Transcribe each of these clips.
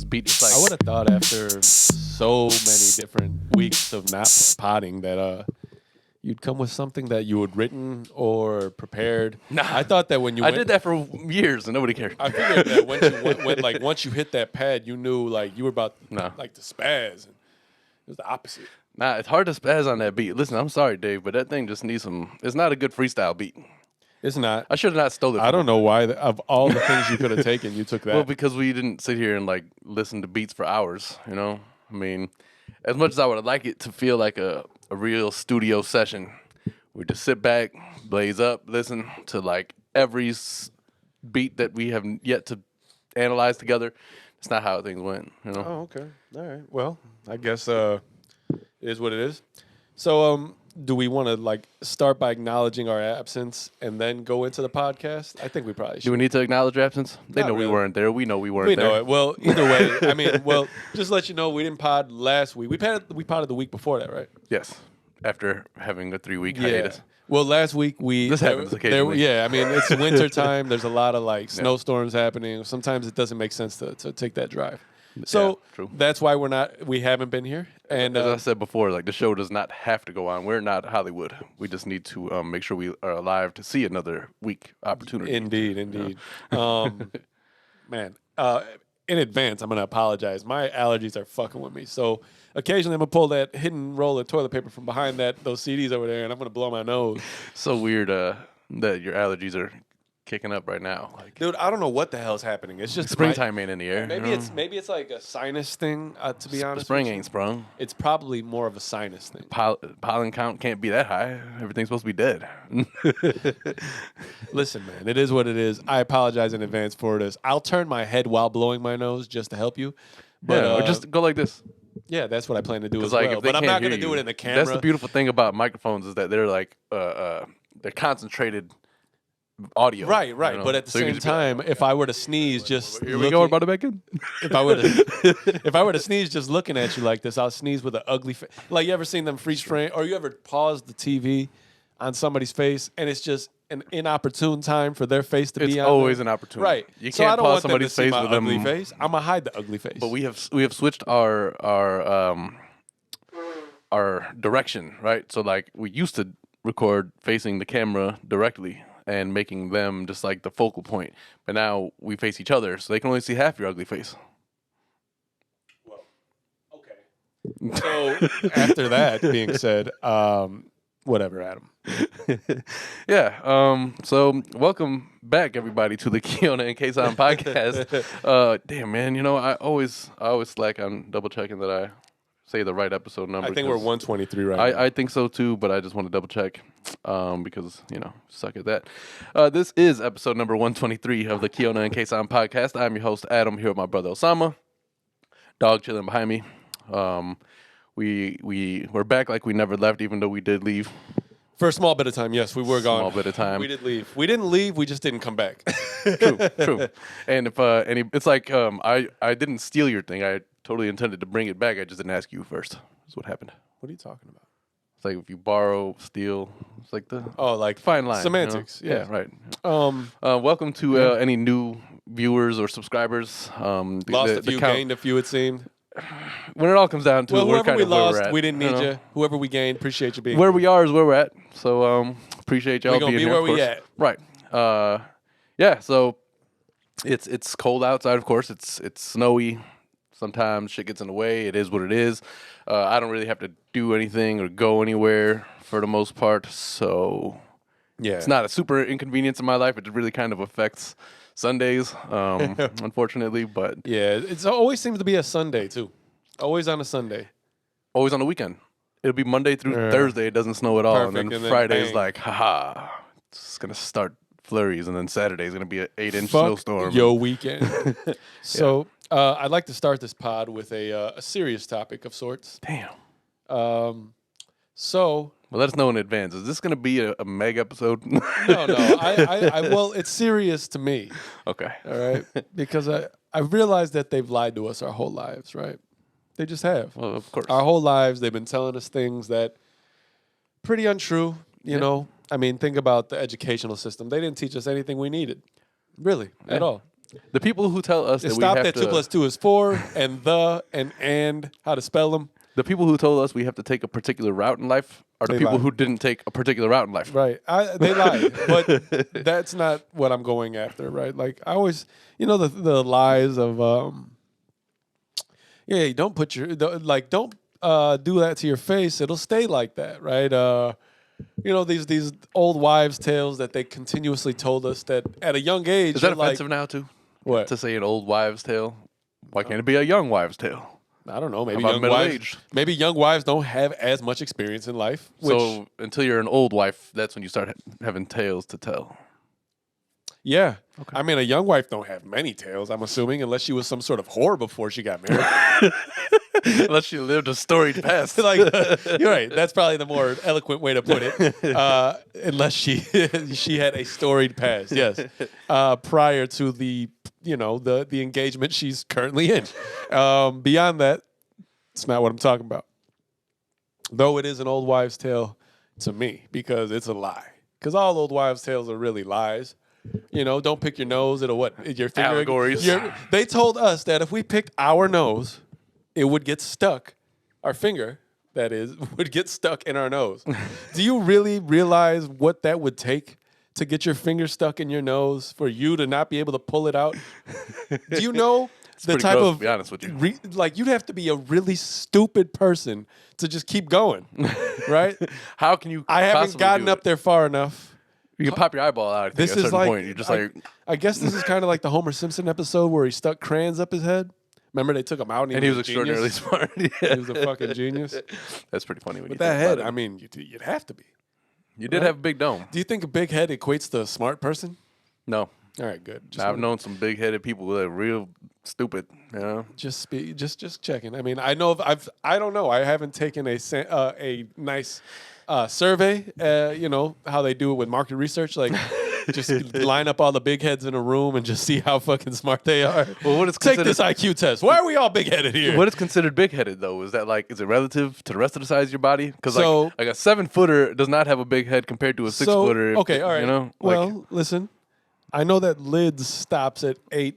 beat. It's like I would have thought after so many different weeks of not potting that you'd come with something that you had written or prepared. Nah. I thought that when you I went, did that for years and nobody cared. I figured that once you hit that pad, you knew like you were about No. like to spaz. And it was the opposite. Nah, it's hard to spaz on that beat. Listen, I'm sorry, Dave, but that thing just needs some. It's not a good freestyle beat. It's not. I should have not stole it. I don't know why. Of all the things you could have taken, you took that. Well, because we didn't sit here and like listen to beats for hours. You know, I mean, as much as I would like it to feel like a real studio session, we just sit back, blaze up, listen to like every beat that we have yet to analyze together. It's not how things went. You know. Oh, okay. All right. Well, I guess it is what it is. So, do we want to like start by acknowledging our absence and then go into the podcast? I think we probably should. Do we need to acknowledge your absence? They Not know really. we weren't there. We know we weren't We there. know it. Well, either way, I mean, well, just to let you know, we didn't pod last week. We podded the week before that, right? Yes. After having a 3-week hiatus. Well, last week This happens occasionally. Yeah, I mean, it's winter time. There's a lot of like snowstorms happening. Sometimes it doesn't make sense to take that drive. So true. that's why we haven't been here. And As I said before, like the show does not have to go on. We're not Hollywood. We just need to make sure we are alive to see another week opportunity. Indeed. Man, in advance, I'm going to apologize. My allergies are fucking with me. So occasionally I'm going to pull that hidden roll of toilet paper from behind those CDs over there, and I'm going to blow my nose. So weird that your allergies are kicking up right now. Like, Dude, I don't know what the hell's happening. It's just springtime ain't in the air. Maybe you know? maybe it's like a sinus thing, to be honest. Spring with you. ain't sprung. It's probably more of a sinus thing. Pollen count can't be that high. Everything's supposed to be dead. Listen, man, it is what it is. I apologize in advance for this. I'll turn my head while blowing my nose just to help you. But Or just go like this. yeah, that's what I plan to do as Like, well. if they But I'm can't not going hear to do you, it in the camera. That's the beautiful thing about microphones is that they're like they're concentrated audio. Right. you know? But at the So you can same just be like, time, if I were to sneeze, just here we go, we're about to back in. if I were to sneeze just looking at you like this, I'll sneeze with an ugly face. Like, you ever seen them freeze frame, or you ever pause the TV on somebody's face and it's just an inopportune time for their face to It's be on always there? an opportunity. Right. You So I can't don't pause want them to somebody's see face my with them. ugly face. I'm gonna hide the ugly face. But we have switched our direction, right? So like we used to record facing the camera directly and making them just like the focal point. But now we face each other, so they can only see half your ugly face. Well, okay. So after that being said, whatever, Adam. Yeah. So welcome back, everybody, to the Kiona and Kasson podcast. Damn, man. You know, I always slack on double checking that I say the right episode number. I think we're 123 right now. I think so too, but I just want to double check because, you know, suck at that. This is episode number 123 of the Kiona and Kasson podcast. I'm your host, Adam, here with my brother Osama. Dog chilling behind me. We're back like we never left, even though we did leave. For a small bit of time, yes, we were gone. Small bit of time. We did leave. We didn't leave. We just didn't come back. True. And if it's like I didn't steal your thing. I totally intended to bring it back. I just didn't ask you first. That's what happened. What are you talking about? It's like if you borrow, steal. It's like the Like fine line. semantics. You know? Yes. Yeah, right. Welcome to any new viewers or subscribers. Lost a few, gained a few, it seemed. When it all comes down to it, we're whoever kind we of where lost, we're at, we didn't you need know? you. Whoever we gained, appreciate you being Where we are is where we're at. So appreciate y'all We gonna being be here. where of we course. at. Right. Yeah. So it's cold outside. Of course, it's snowy. Sometimes shit gets in the way. It is what it is. I don't really have to do anything or go anywhere for the most part. So Yeah. it's not a super inconvenience in my life. It really kind of affects Sundays, unfortunately. But Yeah, it always seems to be a Sunday, too. Always on a Sunday. always on the weekend. It'll be Monday through Thursday. It doesn't snow at all. Perfect, And then and then Friday's bang. like, haha, it's going to start flurries. And then Saturday's going to be an 8-inch Fuck snowstorm. your weekend. So I'd like to start this pod with a serious topic of sorts. Damn. So Well, let us know in advance. Is this going to be a mega episode? no, well, it's serious to me. Okay. All right, because I realized that they've lied to us our whole lives, right? They just have. Well, of course. Our whole lives, they've been telling us things that pretty untrue. You know, I mean, think about the educational system. They didn't teach us anything we needed, really, at all. The people who tell us It that we stopped have at to 2 + 2 is 4, and how to spell them. the people who told us we have to take a particular route in life are the They people lied. who didn't take a particular route in life. Right. They lie, but that's not what I'm going after, right? Like I always, the lies of, you don't put don't do that to your face. It'll stay like that, right? These old wives' tales that they continuously told us that at a young age. Is that you're like, offensive now too? What? To say an old wives' tale? Why can't it be a young wives' tale? I don't know. Maybe about young middle-aged? wives. Maybe young wives don't have as much experience in life. So until you're an old wife, that's when you start having tales to tell. Yeah. Okay. I mean, a young wife don't have many tales, I'm assuming, unless she was some sort of whore before she got married. Unless she lived a storied past. You're right. That's probably the more eloquent way to put it. Unless she had a storied past, yes. Prior to the engagement she's currently in. Beyond that, it's not what I'm talking about. Though it is an old wives' tale to me because it's a lie. Because all old wives' tales are really lies. Don't pick your nose. It'll what? Your finger. Allegories. They told us that if we picked our nose, it would get stuck. Our finger, that is, would get stuck in our nose. Do you really realize what that would take to get your finger stuck in your nose for you to not be able to pull it out? Do you know the type gross, of to be honest with you. You'd have to be a really stupid person to just keep going, right? How can you? I haven't possibly gotten do up it? there far enough. You can pop your eyeball out. I think, This at a is certain like point. You're just like, I guess this is kind of like the Homer Simpson episode where he stuck crayons up his head. Remember they took him out and he was extraordinarily genius? smart. Yeah. He was a fucking genius. That's pretty funny when With you that think head, about it. I mean, you'd have to be. You did right? have a big dome. Do you think a big head equates to a smart person? No, All right, good. I've known some big-headed people that are real stupid. Just checking. I mean, I know I don't know. I haven't taken a nice survey. How they do it with market research, like just line up all the big heads in a room and just see how fucking smart they are. Well, what is Take considered this IQ test. Why are we all big headed here? What is considered big-headed though? Is that is it relative to the rest of the size of your body? Because So- like a 7-footer does not have a big head compared to a 6-footer. Okay, all right. Well, listen, I know that lids stops at 8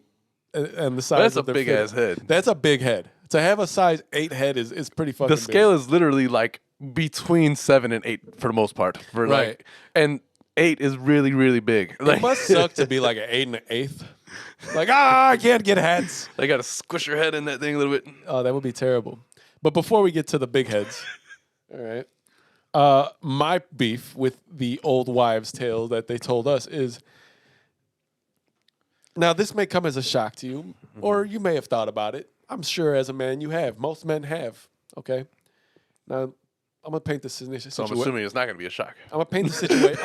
and the size that's a of their big-ass finger. head. That's a big head. To have a size 8 head is pretty fucking The big. scale is literally like between 7 and 8 for the most part. Right. And 8 is really, really big. It must suck to be like an 8 1/8. Like, I can't get heads. They got to squish your head in that thing a little bit. Oh, that would be terrible. But before we get to the big heads, all right, my beef with the old wives' tale that they told us is, now this may come as a shock to you, or you may have thought about it. I'm sure as a man you have. Most men have, okay? Now, I'm going to paint the situation. So I'm assuming it's not going to be a shock. I'm going to paint the situation.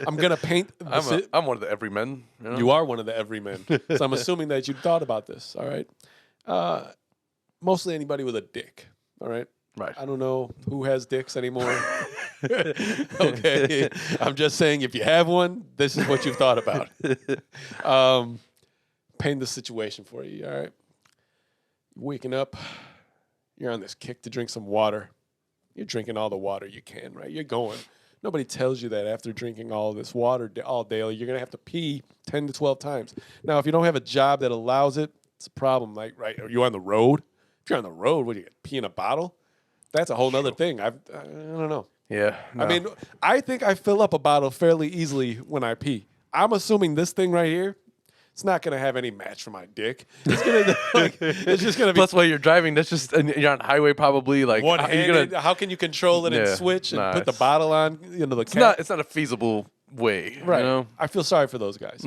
I'm going to paint the I'm one of the everymen. You are one of the everymen. So I'm assuming that you thought about this, all right? Mostly anybody with a dick, all right? Right. I don't know who has dicks anymore. Okay. I'm just saying if you have one, this is what you've thought about. Paint the situation for you, all right? You're waking up. You're on this kick to drink some water. You're drinking all the water you can, right? You're going. Nobody tells you that after drinking all this water all day, you're going to have to pee 10 to 12 times. Now, if you don't have a job that allows it, it's a problem. Like, right, are you on the road? If you're on the road, what do you get? Pee in a bottle? That's a whole other thing. I don't know. Yeah. I mean, I think I fill up a bottle fairly easily when I pee. I'm assuming this thing right here, it's not going to have any match for my dick. It's going to it's just going to be Plus, while you're driving, and you're on the highway probably. Like, one-handed. How can you control it and switch and put the bottle on? It's not a feasible way. Right. You know? I feel sorry for those guys.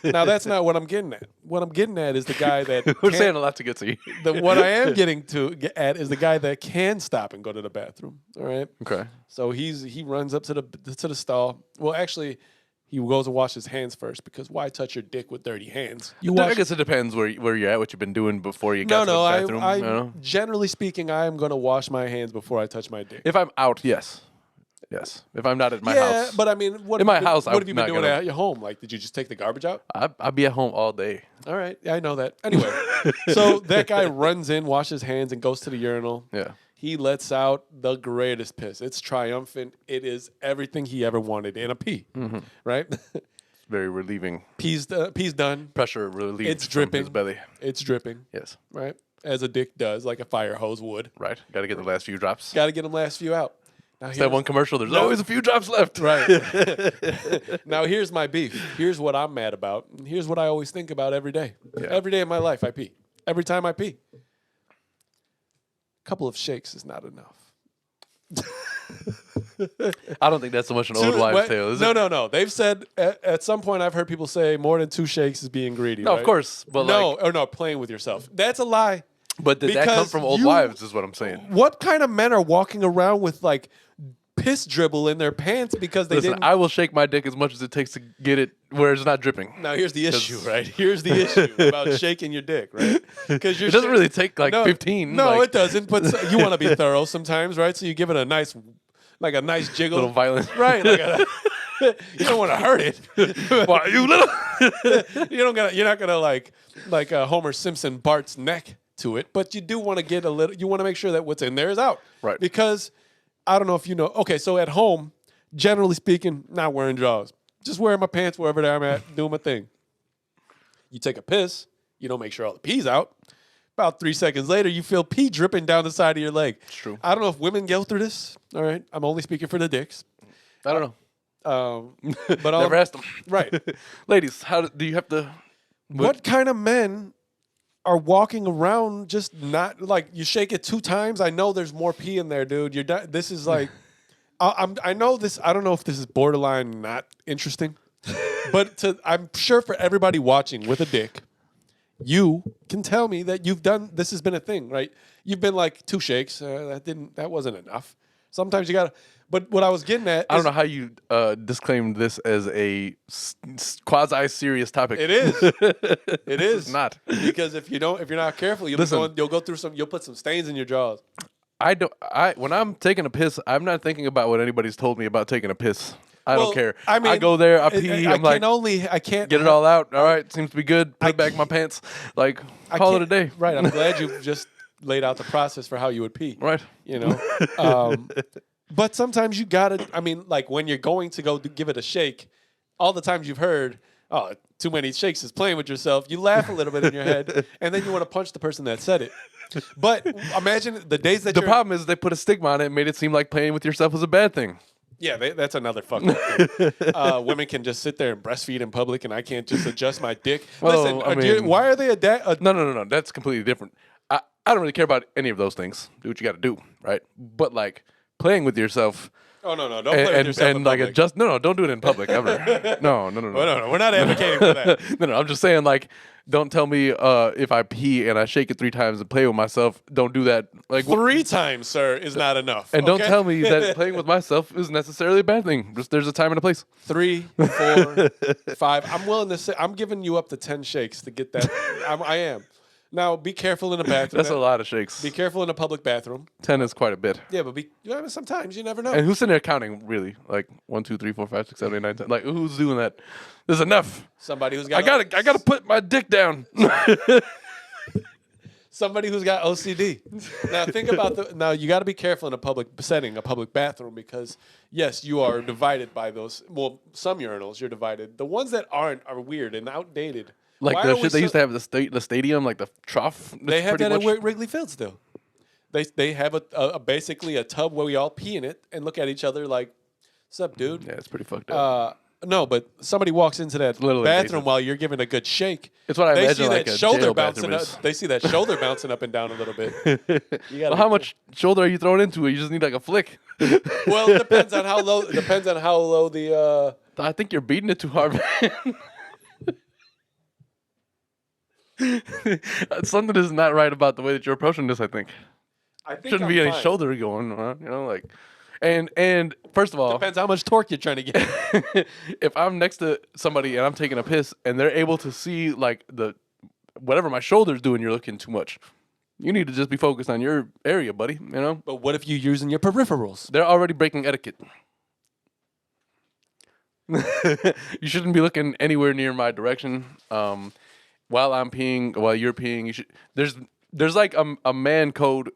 Now, that's not what I'm getting at. What I'm getting at is the guy that We're saying a lot to get to you. What I am getting at is the guy that can stop and go to the bathroom. All right. Okay. So he runs up to the stall. Well, actually, he goes and washes his hands first because why touch your dick with dirty hands? I guess it depends where you're at, what you've been doing before you got to the bathroom. I generally speaking, I am going to wash my hands before I touch my dick. If I'm out, yes. Yes. If I'm not at my house. Yeah, but I mean, what In my house, what have you been I'm not doing gonna- at your home? Like, did you just take the garbage out? I'll be at home all day. All right. Yeah, I know that. Anyway, so that guy runs in, washes his hands, and goes to the urinal. Yeah. He lets out the greatest piss. It's triumphant. It is everything he ever wanted in a pee, right? very relieving. Pee's done. Pressure relieves It's from dripping. his belly. It's dripping. Yes. Right, as a dick does, like a fire hose would. Right. Got to get the last few drops. Got to get them last few out. Now It's that one commercial. There's always a few drops left. Right. Now here's my beef. Here's what I'm mad about. And here's what I always think about every day. Yeah. Every day of my life, I pee. Every time I pee. A couple of shakes is not enough. I don't think that's so much an old wives' tale, is it? No. They've said at some point I've heard people say more than 2 shakes is being greedy. No, right? of course. But no, playing with yourself. That's a lie. But did that come Because from old you- wives? Is what I'm saying. What kind of men are walking around with like piss dribble in their pants because they Listen, didn't? I will shake my dick as much as it takes to get it where it's not dripping. Now here's the issue, right? Here's the issue about shaking your dick, right? Because It doesn't really take like no, 15. No, like, it doesn't. But you want to be thorough sometimes, right? So you give it a nice jiggle, little violent. right? You don't want to hurt it. Why, you little? You're not gonna like Homer Simpson Bart's neck to it, but you do want to get a little. You want to make sure that what's in there is out, Right. Because I don't know if you know. Okay, so at home, generally speaking, not wearing drawers, just wearing my pants wherever I'm at, doing my thing. You take a piss, you don't make sure all the pee's out. About 3 seconds later, you feel pee dripping down the side of your leg. It's true. I don't know if women go through this. All right, I'm only speaking for the dicks. I don't know. But Never asked them. right. Ladies, how do you have to? What kind of men are walking around just not like you shake it 2 times? I know there's more pee in there, dude. This is like, I know this. I don't know if this is borderline not interesting, but I'm sure for everybody watching with a dick, you can tell me that you've done. This has been a thing, right? You've been like 2 shakes. That wasn't enough. Sometimes you gotta. But what I was getting at, I don't know how you disclaimed this as a quasi-serious topic. It is. It is It's not. because if you're not careful, you'll go through you'll put some stains in your jaws. When I'm taking a piss, I'm not thinking about what anybody's told me about taking a piss. I Well, don't care. I mean, I go there, I pee, I'm like, I can't get it all out. All right, seems to be good. Put it back in my pants. Like, call it a day. Right. I'm glad you just laid out the process for how you would pee. Right. You know. But sometimes you gotta. I mean, like when you're going to go give it a shake, all the times you've heard, "Oh, too many shakes is playing with yourself." You laugh a little bit in your head, and then you want to punch the person that said it. But imagine the days that The problem is they put a stigma on it and made it seem like playing with yourself was a bad thing. Yeah, that's another fucking thing. Women can just sit there and breastfeed in public, and I can't just adjust my dick. Well, Listen, I mean- why are they No. That's completely different. I don't really care about any of those things. Do what you got to do, right? But like playing with yourself. Oh no! Don't play with yourself in and like public. adjust. No, don't do it in public ever. No. Oh, no, we're not advocating for that. No, I'm just saying, like, don't tell me if I pee and I shake it 3 times and play with myself. Don't do that. Like 3 times, sir, is not enough. and don't okay? tell me that playing with myself is necessarily a bad thing. Just there's a time and a place. 3, 4, 5. I'm willing to say I'm giving you up to 10 shakes to get that. I am. Now be careful in the bathroom. That's a lot of shakes. Be careful in a public bathroom. 10 is quite a bit. Yeah, but sometimes you never know. And who's sitting there counting? Really, like 1, 2, 3, 4, 5, 6, 7, 8, 9, 10. Like who's doing that? There's enough. Somebody who's got I gotta put my dick down. somebody who's got OCD. Now think about now you got to be careful in a public setting, a public bathroom, because yes, you are divided by those. Well, some urinals you're divided. The ones that aren't are weird and outdated. Like Why the are we shit they used so- to have at the stadium, like the trough. They have pretty that much- at Wrigley Field still. They have a basically a tub where we all pee in it and look at each other like, "What's up, dude?" Yeah, it's pretty fucked up. No, but somebody walks into that little bathroom invasive. while you're giving a good shake. It's what I they imagine see like that a shoulder jail bouncing bathroom up. is. They see that shoulder bouncing up and down a little bit. You Well, how much shoulder are you throwing into it? You just need like a flick. Well, it depends on how low. Depends on how low the. I think you're beating it too hard, man. Something is not right about the way that you're approaching this. I think I think shouldn't I'm be any fine. shoulder going on. You know, like, and first of all, Depends how much torque you're trying to get. if I'm next to somebody and I'm taking a piss and they're able to see like the whatever my shoulder's doing, you're looking too much. You need to just be focused on your area, buddy. You know, But what if you're using your peripherals? they're already breaking etiquette. You shouldn't be looking anywhere near my direction. While I'm peeing, while you're peeing, you should. There's like a man code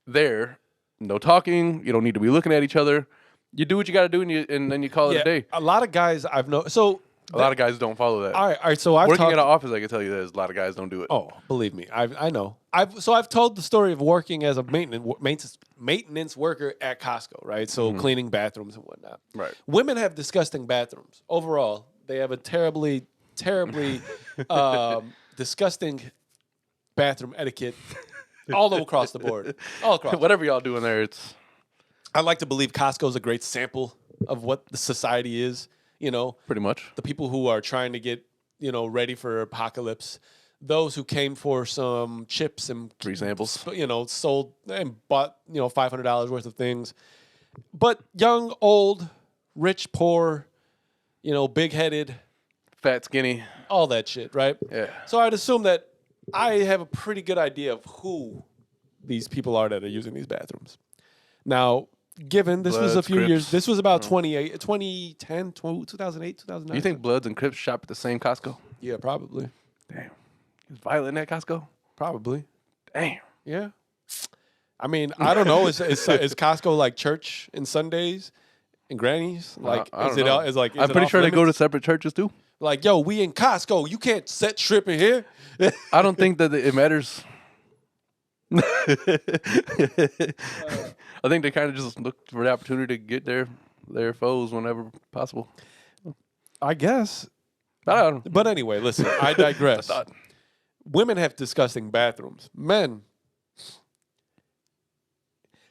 there. No talking. You don't need to be looking at each other. You do what you got to do, and then you call it a day. A lot of guys I've known. So A lot of guys don't follow that. All right. So I've Working talked, at an office, I can tell you that a lot of guys don't do it. Oh, believe me, I know. I've told the story of working as a maintenance worker at Costco, right? So cleaning bathrooms and whatnot. Right. Women have disgusting bathrooms. Overall, they have a terribly disgusting bathroom etiquette all across the board. All across. Whatever y'all do in there, it's I like to believe Costco is a great sample of what the society is. You know, pretty much. the people who are trying to get, ready for apocalypse, those who came for some chips and Free samples. sold and bought, $500 worth of things. But young, old, rich, poor, big-headed, Fat, skinny. all that shit, right? Yeah. So I'd assume that I have a pretty good idea of who these people are that are using these bathrooms. Now, given this was a Bloods, few years, Crips. this was about 2010, 2008, 2009. You think Bloods and Crips shop at the same Costco? Yeah, probably. Damn. Is Violent at Costco? Probably. Damn. Yeah. I mean, I don't know. Is Costco like church and Sundays and grannies? Like, I is don't it know. all, is like? Is I'm it pretty off sure they go to limits? separate churches too. Like, yo, we in Costco. You can't set shrimp in here. I don't think that it matters. I think they kind of just look for the opportunity to get their foes whenever possible. I guess. I don't know. But anyway, listen. I digress. thought. Women have disgusting bathrooms. Men.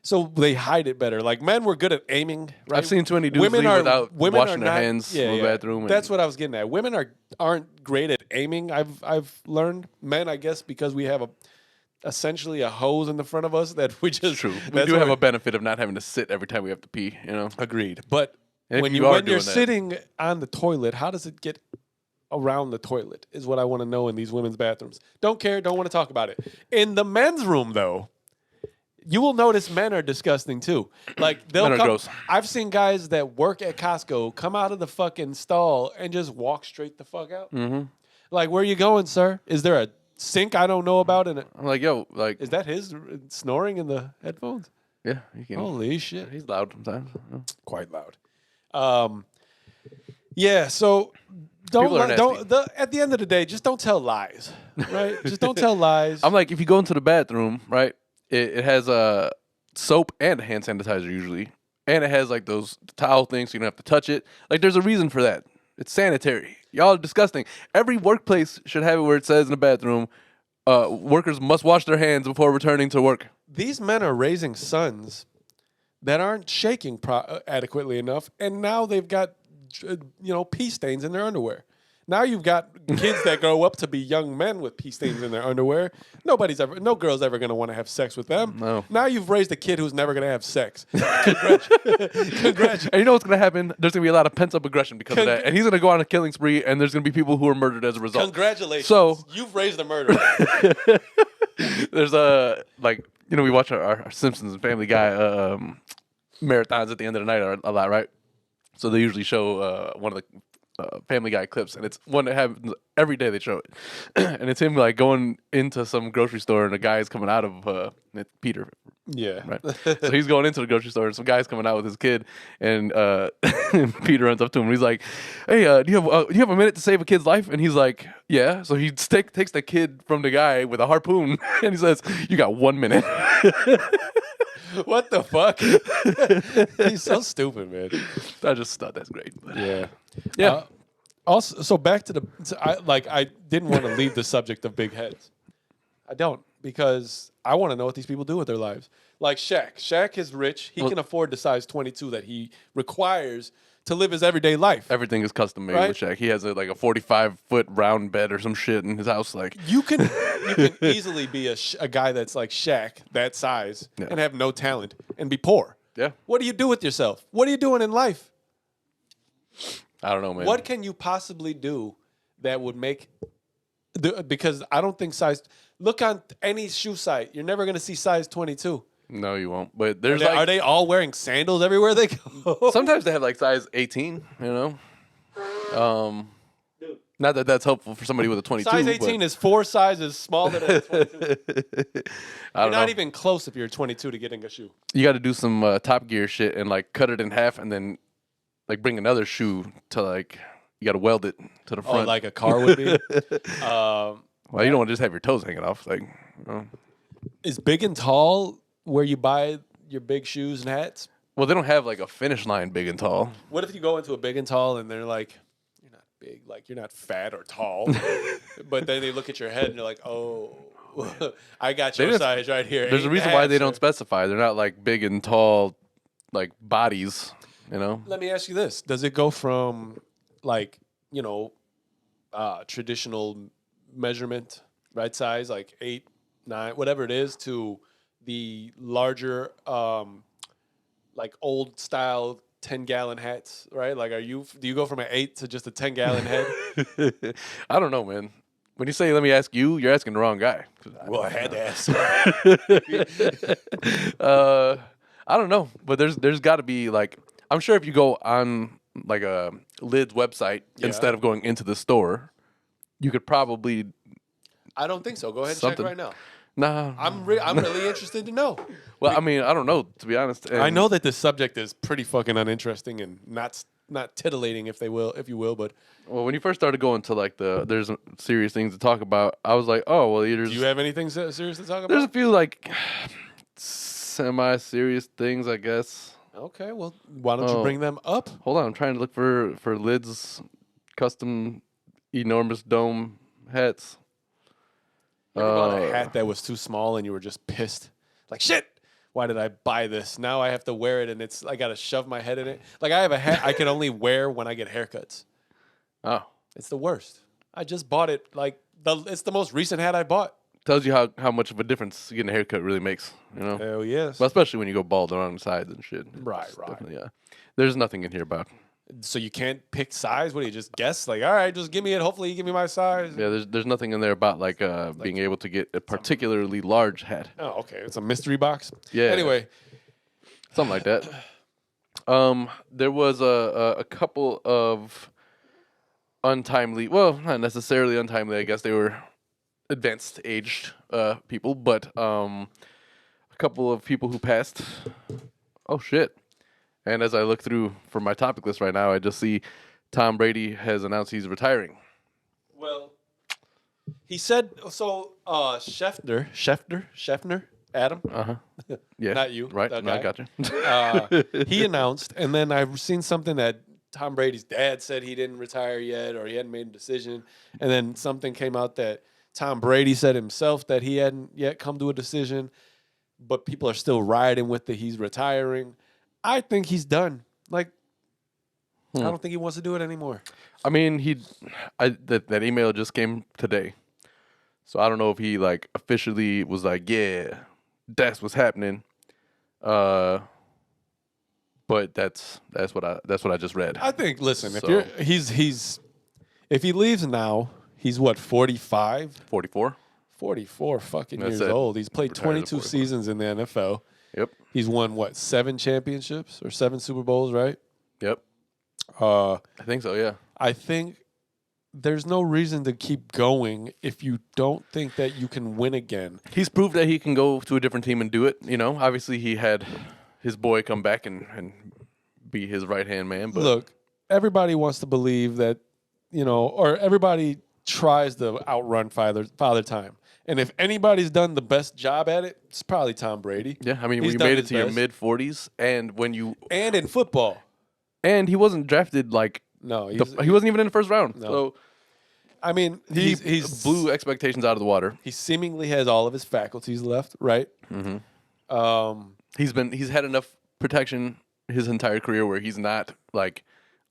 So they hide it better. Like men were good at aiming. Right? I've seen too many dudes leave without washing their hands in the bathroom. That's what I was getting at. Women aren't great at aiming. I've learned. Men, I guess, because we have essentially a hose in the front of us that we just. True. We do have a benefit of not having to sit every time we have to pee. Agreed. But If when you are you're doing that. sitting on the toilet, how does it get around the toilet? Is what I want to know in these women's bathrooms. Don't care. Don't want to talk about it. In the men's room, though. You will notice men are disgusting too. Like they'll Men are come. gross. I've seen guys that work at Costco come out of the fucking stall and just walk straight the fuck out. Mm-hmm. Like, where are you going, sir? Is there a sink I don't know about? And I'm like, yo, like, is that his snoring in the headphones? yeah, you can. Holy shit! He's loud sometimes. Quite loud. Yeah. So don't People are nasty. at the end of the day, just don't tell lies, right? Just don't tell lies. I'm like, if you go into the bathroom, right, it has a soap and a hand sanitizer usually, and it has like those towel things so you don't have to touch it. Like, there's a reason for that. It's sanitary. Y'all are disgusting. Every workplace should have it where it says in the bathroom, workers must wash their hands before returning to work. These men are raising sons that aren't shaking adequately enough, and now they've got pee stains in their underwear. Now you've got kids that grow up to be young men with pee stains in their underwear. No girl's ever going to want to have sex with them. No. Now you've raised a kid who's never going to have sex. Congratulations. And you know what's going to happen? There's going to be a lot of pent-up aggression because of that. And he's going to go on a killing spree, and there's going to be people who are murdered as a result. Congratulations. So you've raised a murderer. there's we watch our Simpsons and Family Guy marathons at the end of the night a lot, right? So they usually show one of the Family Guy clips, and it's one that happens every day. They show it, and it's him like going into some grocery store, and a guy is coming out of it's Peter. Yeah. Right. So he's going into the grocery store, and some guy's coming out with his kid, and Peter runs up to him, and he's like, "Hey, do you have a minute to save a kid's life?" And he's like, "Yeah." So he takes the kid from the guy with a harpoon, and he says, "You got 1 minute." What the fuck? He's so stupid, man. I just thought that's great. But Yeah. Also, so back to I didn't want to leave the subject of big heads. I don't, because I want to know what these people do with their lives. Like Shaq. Shaq is rich. He can afford the size 22 that he requires to live his everyday life. everything is custom made Right? with Shaq. He has a 45-foot round bed or some shit in his house. Like, You can easily be a guy that's like Shaq, that size, and have no talent and be poor. yeah, What do you do with yourself? What are you doing in life? I don't know, man. What can you possibly do that would make because I don't think size. Look on any shoe site. You're never going to see size 22. No, you won't. But there's Are they all wearing sandals everywhere they go? sometimes they have like size 18. Not that that's helpful for somebody with a 22. Size 18 is 4 sizes smaller than a 22. You're not even close if you're 22 to getting a shoe. You got to do some Top Gear shit and like cut it in half and then like bring another shoe to like you got to weld it to the Oh, front. like a car would be. Well, you don't want to just have your toes hanging off. Like, Is big and tall where you buy your big shoes and hats? well, they don't have like a finish line big and tall. What if you go into a big and tall and they're like, you're not big, like you're not fat or tall, but then they look at your head and they're like, oh, I got your size right here. There's a Ain't reason that why they shit? don't specify. They're not like big and tall, like bodies. You know. Let me ask you this: does it go from like traditional measurement, right size, like 8, 9, whatever it is, to the larger, like old style 10-gallon hats, right? Like, do you go from an 8 to just a 10-gallon head? I don't know, man. When you say "let me ask you," you're asking the wrong guy. Well, I had to ask. I don't know, but there's got to be like, I'm sure if you go on like a Lid's website instead of going into the store, you could probably. I don't think so. Go ahead and Something. check right now. Nah. I'm really interested to know. Well, I mean, I don't know, to be honest. And I know that this subject is pretty fucking uninteresting and not titillating, if you will, but Well, when you first started going to like there's serious things to talk about, I was like, oh well, do you have anything serious to talk there's a about? few like semi-serious things, I guess. Okay, well, why don't you bring them up? Hold on, I'm trying to look for Lid's custom enormous dome hats. You ever bought a hat that was too small and you were just pissed? Like, shit, why did I buy this? Now I have to wear it and I got to shove my head in it. Like, I have a hat I can only wear when I get haircuts. Oh, It's the worst. I just bought it. Like, it's the most recent hat I bought. tells you how much of a difference getting a haircut really makes, you know? Hell yes. Well, especially when you go bald around the sides and shit. Right. Definitely, yeah. There's nothing in here about. So you can't pick size? What do you just guess? Like, all right, just give me it. Hopefully you give me my size. Yeah, there's nothing in there about like being able to get a particularly large hat. Oh, okay. It's a mystery box. Yeah. Anyway, Something like that. There was a couple of untimely, well, not necessarily untimely. I guess they were advanced aged people, but a couple of people who passed. Oh shit! And as I look through for my topic list right now, I just see Tom Brady has announced he's retiring. well, he said so. Schefter, Adam, Yeah, not you, right? that No, I guy. got you. He announced, and then I've seen something that Tom Brady's dad said he didn't retire yet, or he hadn't made a decision, and then something came out that Tom Brady said himself that he hadn't yet come to a decision, but people are still riding with the he's retiring. I think he's done. Like, I don't think he wants to do it anymore. I mean, that email just came today, so I don't know if he like officially was like, yeah, that's what's happening. But that's what I just read. I think. Listen, if So- you're if he leaves now, he's what 45, 44. 44 fucking That's years it. old. He's played Retired at 22 44. seasons in the NFL. Yep. He's won what 7 championships or 7 Super Bowls, right? Yep. Uh, I think so. Yeah. I think there's no reason to keep going if you don't think that you can win again. He's proved that he can go to a different team and do it. You know, obviously he had his boy come back and be his right hand man. But Look, everybody wants to believe that, or everybody tries to outrun father time. And if anybody's done the best job at it, it's probably Tom Brady. yeah, I mean, He's when you done made it his to your best. mid 40s, and And in football. and he wasn't drafted like No, he wasn't even in the first round. No. So I mean, he he's blew expectations out of the water. He seemingly has all of his faculties left, right? Mm-hmm. He's had enough protection his entire career where he's not like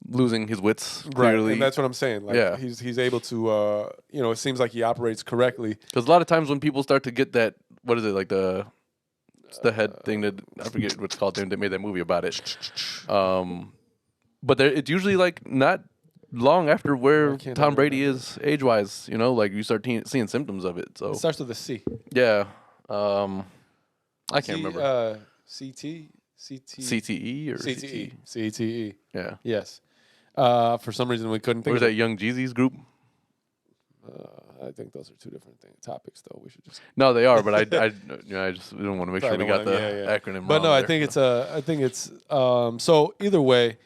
losing his wits clearly. And that's what I'm saying. Like, Yeah. he's able to, it seems like he operates correctly. Because a lot of times when people start to get that, what is it, like it's the head thing that, I forget what it's called, they made that movie about it. But it's usually like not long after where can't Tom I Brady is age-wise, like you start seeing symptoms of it. So, It starts with a C. yeah. I can't remember. CTE or CTE. CTE. Yeah. Yes. For some reason, we couldn't think Or is of that Young Jeezy's group? I think those are two different topics, though. We should just. No, they are, but I just don't want to make sure we got the acronym But wrong no, I there. think it's. So either way,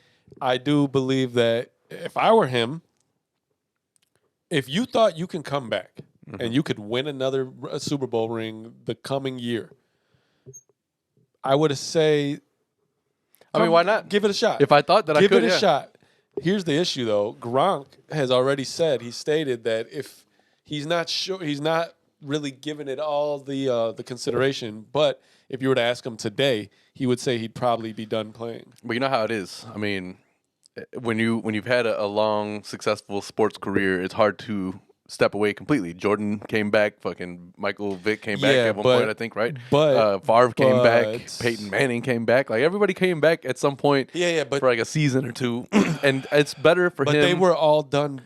I do believe that if I were him, if you thought you can come back and you could win another Super Bowl ring the coming year, I would say, I mean, why not? Give it a shot. If I thought that I could, give it a shot. Here's the issue, though. Gronk has already said, he stated that if he's not sure, he's not really giving it all the consideration. But if you were to ask him today, he would say he'd probably be done playing. But you know how it is. I mean, when you've had a long, successful sports career, it's hard to step away completely. Jordan came back. Fucking Michael Vick came back at one point, I think, right? But Favre came back. Peyton Manning came back. Like, everybody came back at some point. But for like a season or two. And it's better for him. But they were all done.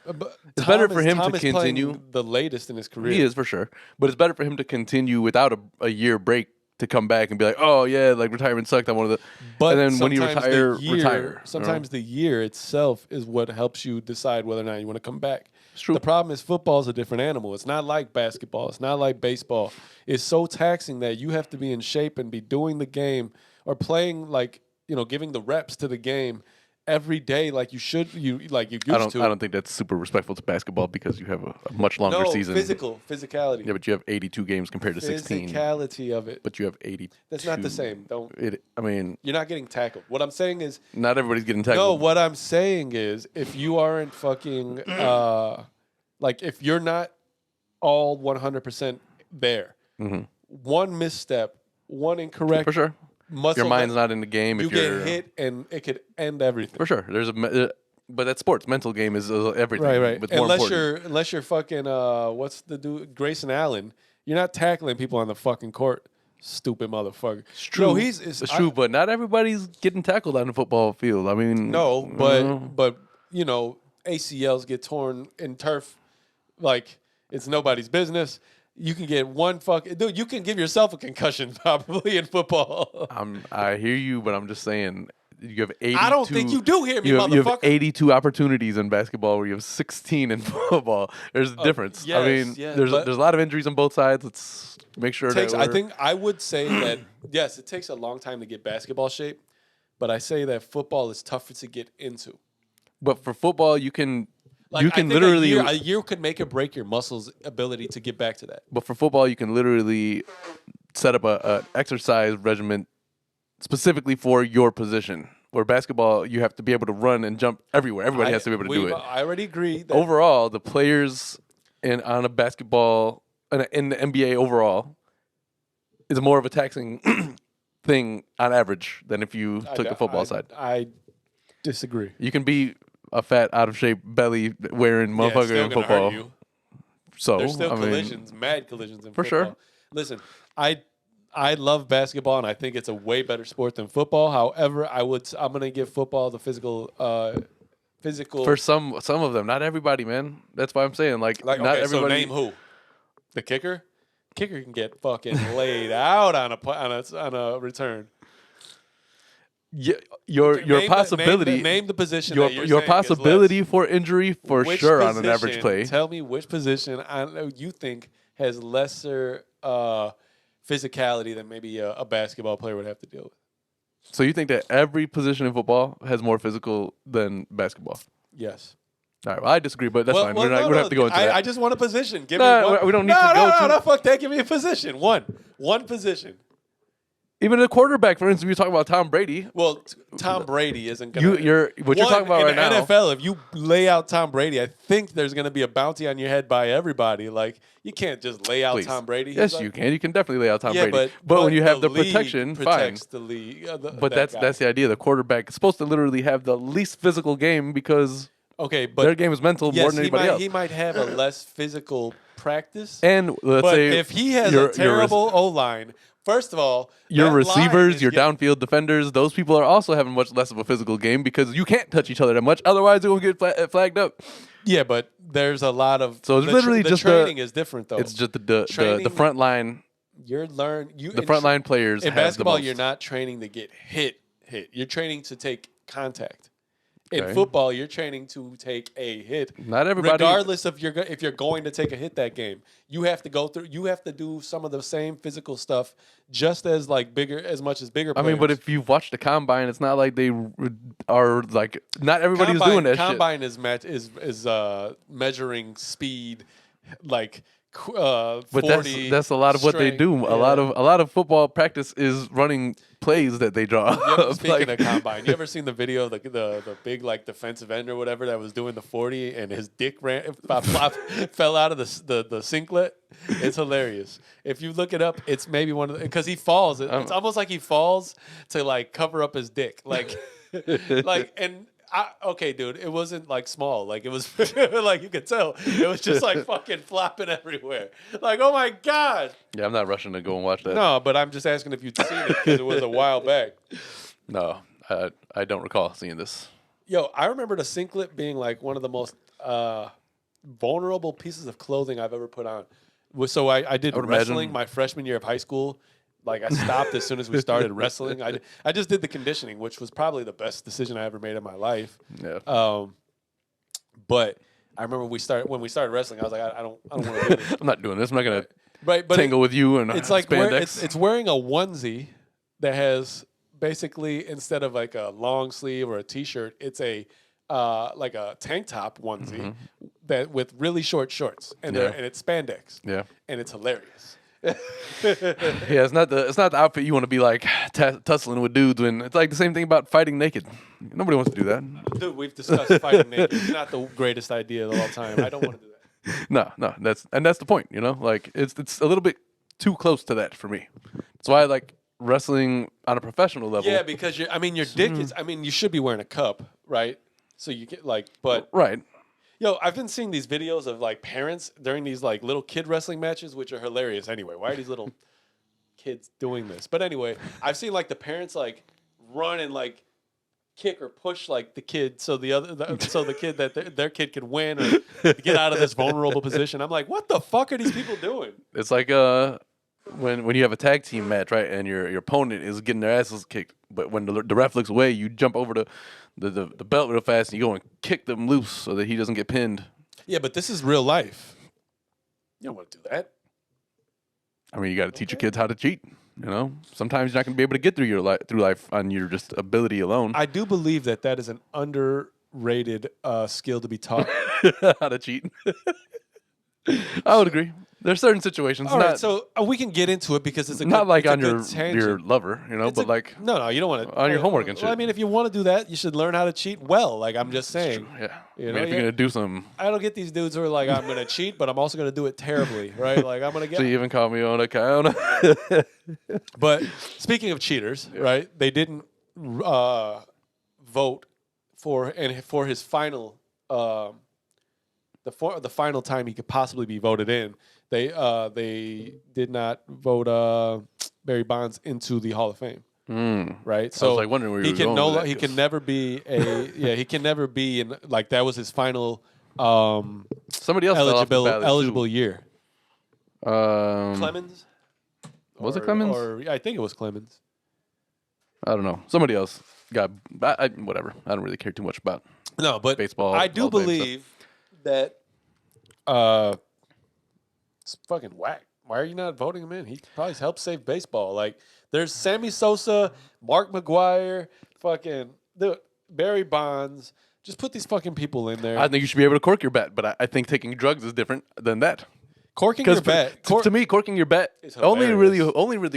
It's better for him to continue. The latest in his career. He is, for sure. But it's better for him to continue without a year break to come back and be like, oh, yeah, like, retirement sucked. I wanted to. But and then when you retire. Sometimes the year itself is what helps you decide whether or not you want to come back. It's true. The problem is football is a different animal. It's not like basketball. It's not like baseball. It's so taxing that you have to be in shape and be doing the game or playing, like, giving the reps to the game every day like you should, used to. I don't think that's super respectful to basketball because you have a much longer season. Physicality. Yeah, but you have 82 games compared to 16. Physicality of it. But you have 82. That's not the same. You're not getting tackled. What I'm saying is, not everybody's getting tackled. No, what I'm saying is, if you aren't fucking if you're not all 100% there, one misstep, one incorrect, for sure. Your mind's not in the game. You get hit, and it could end everything. For sure. But that's sports. Mental game is everything. Right. But Unless you're fucking what's the dude, Grayson Allen? You're not tackling people on the fucking court. Stupid motherfucker. It's true. No, it's true. But not everybody's getting tackled on the football field. I mean, no, but ACLs get torn in turf like it's nobody's business. You can get one dude. You can give yourself a concussion probably in football. I hear you, but I'm just saying you have 82. I don't think you do hear me, motherfucker. You have 82 opportunities in basketball where you have 16 in football. There's a difference. Yes, there's a lot of injuries on both sides. Let's make sure I think I would say that yes, it takes a long time to get basketball shape, but I say that football is tougher to get into. But for football, you can. You can literally a year could make or break your muscles' ability to get back to that. But for football, you can literally set up a exercise regimen specifically for your position. Where basketball, you have to be able to run and jump everywhere. Everybody has to be able to do it. I already agree. That overall, the players on a basketball in the NBA overall is more of a taxing thing on average than if you took the football side. I disagree. You can be a fat, out of shape, belly wearing motherfucker in football. Hurt you. So there's still collisions, mad collisions in for football. Sure. Listen, I love basketball and I think it's a way better sport than football. However, I'm gonna give football the physical. For some of them, not everybody, man. That's why I'm saying not everybody. So name who? The kicker. Kicker can get fucking laid out on a return. Yeah, your possibility. Name the position. Your possibility for injury for sure on an average play. Tell me which position you think has lesser physicality than maybe a basketball player would have to deal with. So you think that every position in football has more physical than basketball? Yes. All right, well, I disagree, but that's fine. We don't have to go into that. I just want a position. Give me one. We don't need to go. No, fuck that. Give me a position. One position. Even a quarterback, for instance, you're talking about Tom Brady. Well, Tom Brady isn't going to... You're talking about right now... In the NFL, if you lay out Tom Brady, I think there's going to be a bounty on your head by everybody. Like, you can't just lay out Tom Brady. Yes, you can. You can definitely lay out Tom Brady. But when you have the protection, fine. The league, but that's the idea. The quarterback is supposed to literally have the least physical game because their game is mental more than anybody else. He might have a less physical practice. And let's say if he has a terrible O-line... First of all, your receivers, your downfield defenders, those people are also having much less of a physical game because you can't touch each other that much. Otherwise, they're going to get flagged up. Yeah, but there's a lot of... So it's literally the just training is different, though. It's just the front line. The front line players in basketball, you're not training to get hit. You're training to take contact. In Okay. football, you're training to take a hit. Not everybody. Regardless of if you're going to take a hit that game, you have to go through. You have to do some of the same physical stuff, just as like bigger, as much as bigger I players. mean, but if you've watched the combine, it's not like they are like. Not everybody's doing that shit. Combine is measuring speed, like 40. But that's a lot of what they strength. do. Yeah. A lot of football practice is running plays that they draw. Speaking of combine, you ever seen the video of the big like defensive end or whatever that was doing the 40 and his dick fell out of the singlet? It's hilarious. If you look it up, it's maybe one of because he falls. It's almost like he falls to like cover up his dick, like and. Okay, dude, it wasn't like small. Like it was like you could tell. It was just like fucking flopping everywhere. Like, oh my God. Yeah, I'm not rushing to go and watch that. No, but I'm just asking if you'd seen it because it was a while back. No, I don't recall seeing this. Yo, I remember the singlet being like one of the most vulnerable pieces of clothing I've ever put on. So I did wrestling my freshman year of high school. Like I stopped as soon as we started wrestling. I just did the conditioning, which was probably the best decision I ever made in my life. Yeah. But I remember when we started wrestling, I was like, I don't want to do this. I'm not doing this. I'm not gonna But tangle with you and it's like spandex. it's wearing a onesie that has basically instead of like a long sleeve or a t-shirt, it's a like a tank top onesie that with really short shorts and it's spandex. Yeah. And it's hilarious. Yeah, it's not the outfit you want to be like tussling with dudes when it's like the same thing about fighting naked. Nobody wants to do that. Dude, we've discussed fighting naked. It's not the greatest idea of all time. I don't want to do that. No, that's the point, you know? Like it's a little bit too close to that for me. That's why I like wrestling on a professional level. Yeah, because your dick is you should be wearing a cup, right? So you get like right. Yo, I've been seeing these videos of like parents during these like little kid wrestling matches, which are hilarious anyway. Why are these little kids doing this? But anyway, I've seen like the parents like run and like kick or push like the kid so the kid that their kid can win or get out of this vulnerable position. I'm like, what the fuck are these people doing? It's like when you have a tag team match, right, and your opponent is getting their asses kicked, but when the ref looks away, you jump over the belt real fast and you go and kick them loose so that he doesn't get pinned. Yeah, but this is real life. You don't want to do that. I mean, you got to teach your kids how to cheat. You know, sometimes you're not going to be able to get through life on your just ability alone. I do believe that is an underrated skill to be taught. How to cheat. I would agree. There's certain situations. All right, so we can get into it because it's not like on your tangent. lover, you know, but like no, you don't want to on your homework and shit. Well, I mean, if you want to do that, you should learn how to cheat well. Like I'm just saying. Yeah. You I know, mean, if you're gonna do something, I don't get these dudes who are like, I'm gonna cheat, but I'm also gonna do it terribly, right? Like I'm gonna get. So you even call me on a Kiona. But speaking of cheaters, right? They didn't vote for his final the final time he could possibly be voted in. They did not vote Barry Bonds into the Hall of Fame. Right, so I was like wondering where he you were going with that, he can never be he can never be in like that was his final somebody else eligible year. Clemens was it Clemens? Or I think it was Clemens. I don't know. Somebody else got whatever. I don't really care too much about baseball. I do believe that it's fucking whack. Why are you not voting him in? He probably helped save baseball. Like, there's Sammy Sosa, Mark McGwire, fucking Barry Bonds. Just put these fucking people in there. I think you should be able to cork your bet, but I think taking drugs is different than that. Corking your bet. To me, corking your bet only really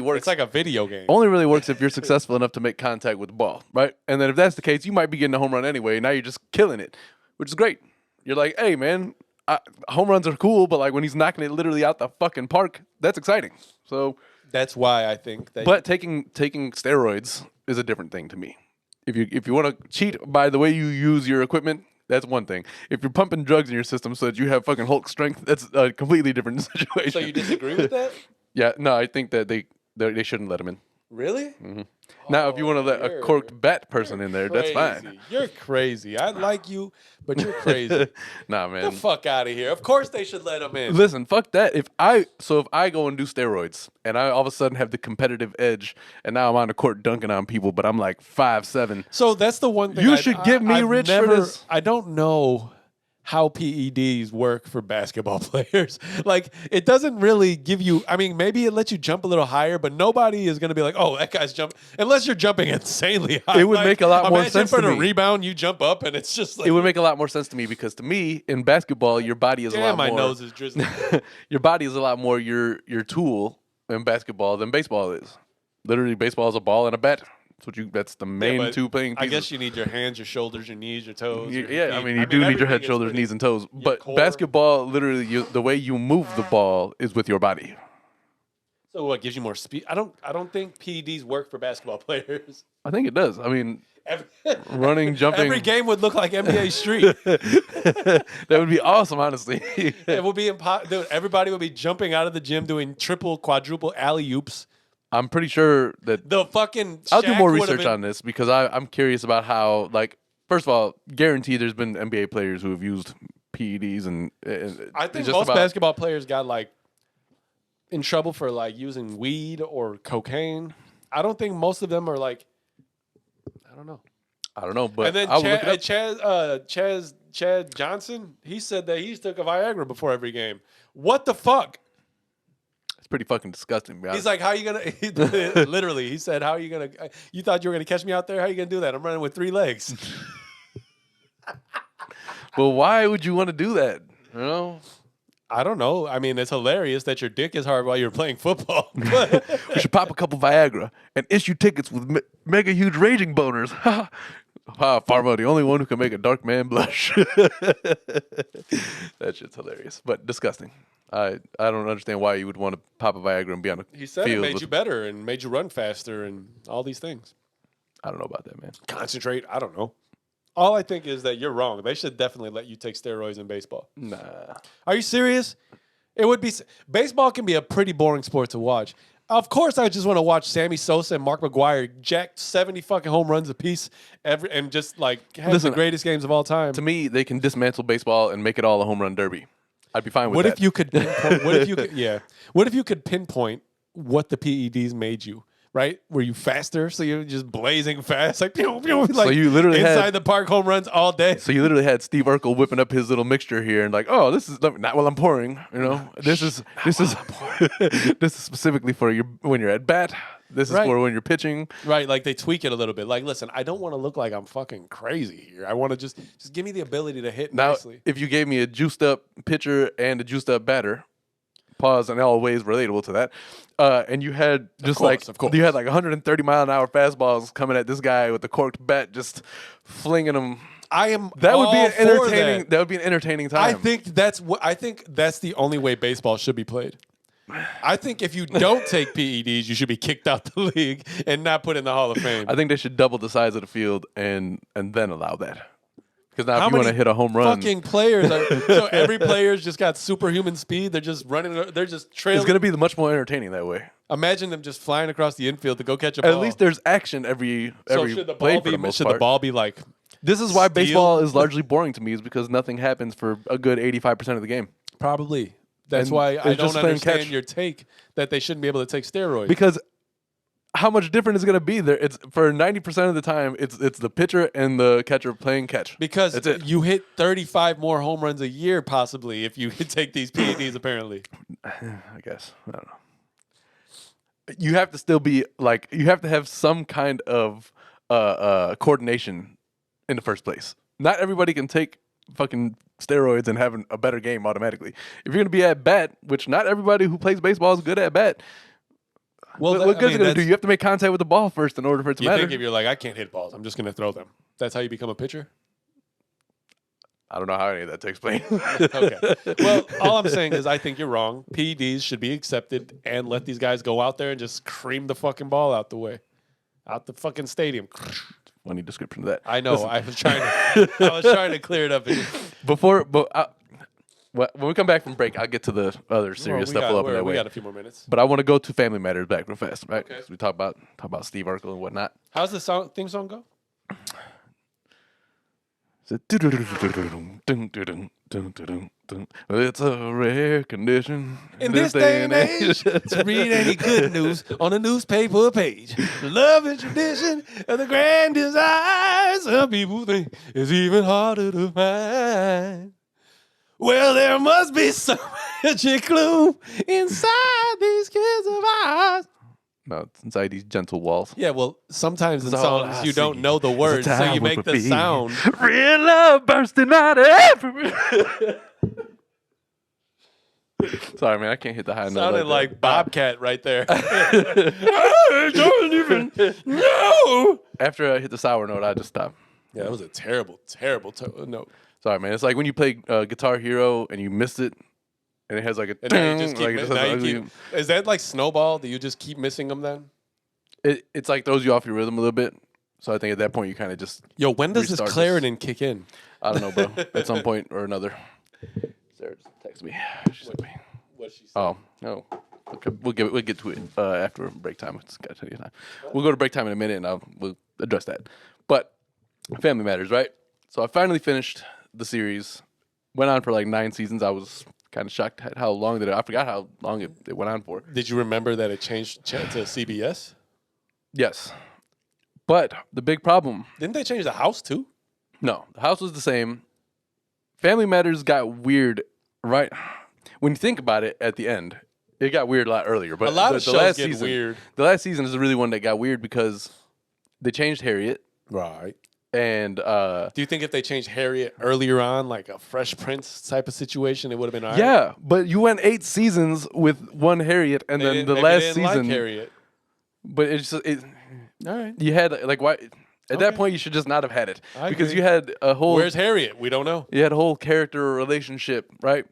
works. It's like a video game. Only really works if you're successful enough to make contact with the ball, right? And then if that's the case, you might be getting a home run anyway. Now you're just killing it, which is great. You're like, hey, man, home runs are cool, but like when he's knocking it literally out the fucking park, that's exciting. So that's why I think that. But taking steroids is a different thing to me. If you want to cheat by the way you use your equipment, that's one thing. If you're pumping drugs in your system so that you have fucking Hulk strength, that's a completely different situation. So you disagree with that? Yeah, no, I think that they shouldn't let him in. Really? Now, if you want to let a corked bat person in there, that's fine. You're crazy. I like you, but you're crazy. Nah, Get man. the fuck out of here. Of course they should let him in. Listen, fuck that. If I go and do steroids and I all of a sudden have the competitive edge and now I'm on the court dunking on people, but I'm like 5'7". So that's the one thing You should give me Rich for this. I don't know how PEDs work for basketball players. Like, it doesn't really give you, I mean, maybe it lets you jump a little higher, but nobody is going to be like, oh, that guy's jumping, unless you're jumping insanely high. It would make a lot more sense to for the me. rebound, you jump up, and it's just like. It would make a lot more sense to me because to me, in basketball, your body is a lot more. My nose is drizzling. Your body is a lot more your tool in basketball than baseball is. Literally, baseball is a ball and a bat. That's the main two playing pieces. I guess you need your hands, your shoulders, your knees, your toes. You do need your head, shoulders, knees, and toes. But basketball, literally, the way you move the ball is with your body. So what gives you more speed? I don't think PEDs work for basketball players. I think it does. I mean, running, jumping. Every game would look like NBA Street. That would be awesome, honestly. It would be impossible. Everybody would be jumping out of the gym doing triple, quadruple alley-oops. I'm pretty sure that the fucking. I'll do more research on this because I'm curious about how, like, first of all, guaranteed there's been NBA players who have used PEDs and I think most basketball players got like in trouble for like using weed or cocaine. I don't think most of them are like. I don't know, but and then Chad Johnson, he said that he took a Viagra before every game. What the fuck? Pretty fucking disgusting. He's like, how are you gonna? Literally, he said, "How are you gonna? You thought you were gonna catch me out there? How are you gonna do that? I'm running with 3 legs." Well, why would you want to do that? You know, I don't know. I mean, it's hilarious that your dick is hard while you're playing football. We should pop a couple Viagra and issue tickets with mega huge raging boners. Pharma, the only one who can make a dark man blush. That shit's hilarious, but disgusting. I don't understand why you would want to pop a Viagra and be on a He said it made you better and made you run faster and all these things. I don't know about that, man. Concentrate. I don't know. All I think is that you're wrong. They should definitely let you take steroids in baseball. Nah. Are you serious? It would be. Baseball can be a pretty boring sport to watch. Of course, I just want to watch Sammy Sosa and Mark McGwire jack 70 fucking home runs apiece and just like have the greatest games of all time. To me, they can dismantle baseball and make it all a home run derby. I'd be fine with that. What if you could pinpoint, what if you could pinpoint what the PEDs made you? Right? Were you faster? So you're just blazing fast, like pew, pew, like so you literally inside the park home runs all day. So you literally had Steve Urkel whipping up his little mixture here and like, oh, this is not while I'm pouring. You know, this is this is specifically for when you're at bat. This is for when you're pitching. Right, like they tweak it a little bit. Like, listen, I don't want to look like I'm fucking crazy here. I want to just give me the ability to hit nicely. If you gave me a juiced up pitcher and a juiced up batter, pause, and all ways relatable to that, and you had just you had like 130 mile an hour fastballs coming at this guy with the corked bat, just flinging them. That would be an entertaining. That would be an entertaining time. I think that's the only way baseball should be played. I think if you don't take PEDs, you should be kicked out the league and not put in the Hall of Fame. I think they should double the size of the field and then allow that. Because now if you want to hit a home run, fucking players so every player's just got superhuman speed. They're just running. They're just trailing. It's going to be much more entertaining that way. Imagine them just flying across the infield to go catch a ball. At least there's action every should the play ball for the most should part. the ball be like? This is why baseball is largely boring to me, is because nothing happens for a good 85% of the game. Probably. That's why I don't understand your take that they shouldn't be able to take steroids. Because how much different is it going to be there? It's for 90% of the time, it's the pitcher and the catcher playing catch. Because you hit 35 more home runs a year, possibly, if you take these PEDs. Apparently, I guess I don't know. You have to still be like you have to have some kind of coordination in the first place. Not everybody can take fucking steroids and having a better game automatically. If you're going to be at bat, which not everybody who plays baseball is good at bat. Well, what good is it going to do? You have to make contact with the ball first in order for it to matter. You think if you're like, I can't hit balls, I'm just going to throw them. That's how you become a pitcher? I don't know how any of that takes place. Okay. Well, all I'm saying is I think you're wrong. PEDs should be accepted and let these guys go out there and just cream the fucking ball out the way. Out the fucking stadium. Funny description of that. I know. Listen. I was trying to clear it up. when we come back from break, I'll get to the other serious stuff a little bit that we way. got a few more minutes. But I want to go to Family Matters back real fast, right? Okay. So we talk about Steve Urkel and whatnot. How's the theme song go? It's a rare condition In this day and age, to read any good news on a newspaper page. Love and tradition are the grand desires. Some people think it's even harder to find. Well, there must be some magic clue inside these kids of ours. No, it's inside these gentle walls. Yeah, well, sometimes in That's all songs I you don't see. know the words, so time you make would the be. sound. Real love bursting out of every. Sorry, man, I can't hit the high note. Sounded like that. Bobcat right there. I don't even know. After I hit the sour note, I just stop. Yeah, that was a terrible, terrible note. Sorry, man. It's like when you play Guitar Hero and you missed it, and it has like a. And now you just keep, like it just has an ugly- is that like Snowball? Do you just keep missing them then? It's like throws you off your rhythm a little bit. So I think at that point you kind of just. Yo, when does this restart Claritin kick in? I don't know, bro. At some point or another. Sarah just texted me. She said, What's she say? oh, no. Okay, we'll get to it after break time. It's got to time. We'll go to break time in a minute, and we'll address that. But Family Matters, right? So I finally finished the series. Went on for like 9 seasons. I was kind of shocked at how long I forgot how long it went on for. Did you remember that it changed to CBS? Yes. But the big problem, Didn't they change the house too? no, the house was the same. Family Matters got weird, right? When you think about it at the end, it got weird a lot earlier. But A lot of the shows last get season, weird. The last season is really one that got weird because they changed Harriet. Right. And Do you think if they changed Harriet earlier on, like a Fresh Prince type of situation, it would have been all right? yeah, but you went 8 seasons with one Harriet, and then the Maybe last they didn't season. like Harriet. But it's just All right. you had like why at that Okay. point you should just not have had it I because agree. you had a whole Where's Harriet? We don't know. you had a whole character relationship, right?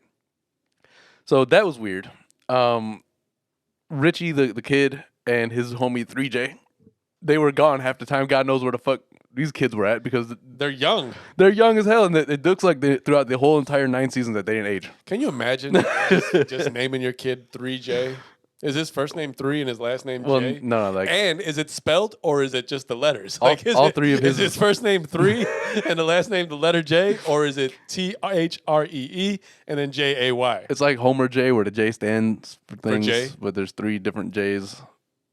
So that was weird. Richie, the kid, and his homie 3J, they were gone half the time. God knows where the fuck these kids were at because They're young. they're young as hell, and it looks like throughout the whole entire 9 seasons that they didn't age. Can you imagine just naming your kid 3J? Is his first name 3 and his last name Well, J? no, like And is it spelled or is it just the letters? All- Is all it- three of Is his- his first name 3 and the last name the letter J, or is it THREE and then JAY? it's like Homer J, where the J stands for things, J? but there's 3 different J's.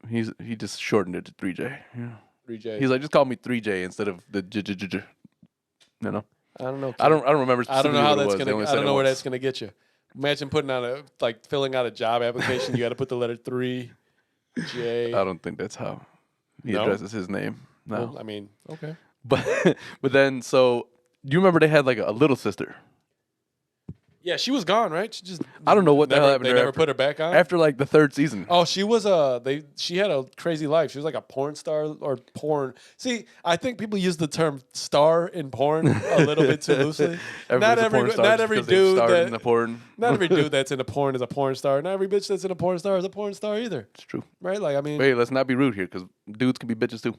He just shortened it to 3J. Yeah. 3J. He's like, just call me 3J instead of the J. You know, I don't know. I don't remember. I don't know specifically how what it that's was. They gonna. only I said don't it know where once. that's gonna get you. Imagine putting out filling out a job application. You got to put the letter 3, J. I don't think that's how he No? addresses his name. No, Well, I mean, okay. but then so do you remember they had like a little sister? Yeah, she was gone, right? She just. I don't know what the hell never, happened They to her never put her back on. after like the 3rd season. Oh, she was She had a crazy life. She was like a porn star or porn. See, I think people use the term "star" in porn a little bit too loosely. Everybody's a porn star not just every 'cause they've dude starred that in the porn. not every dude that's in a porn is a porn star. Not every bitch that's in a porn star is a porn star either. It's true. Right? Like, I mean, Wait, let's not be rude here because dudes can be bitches too.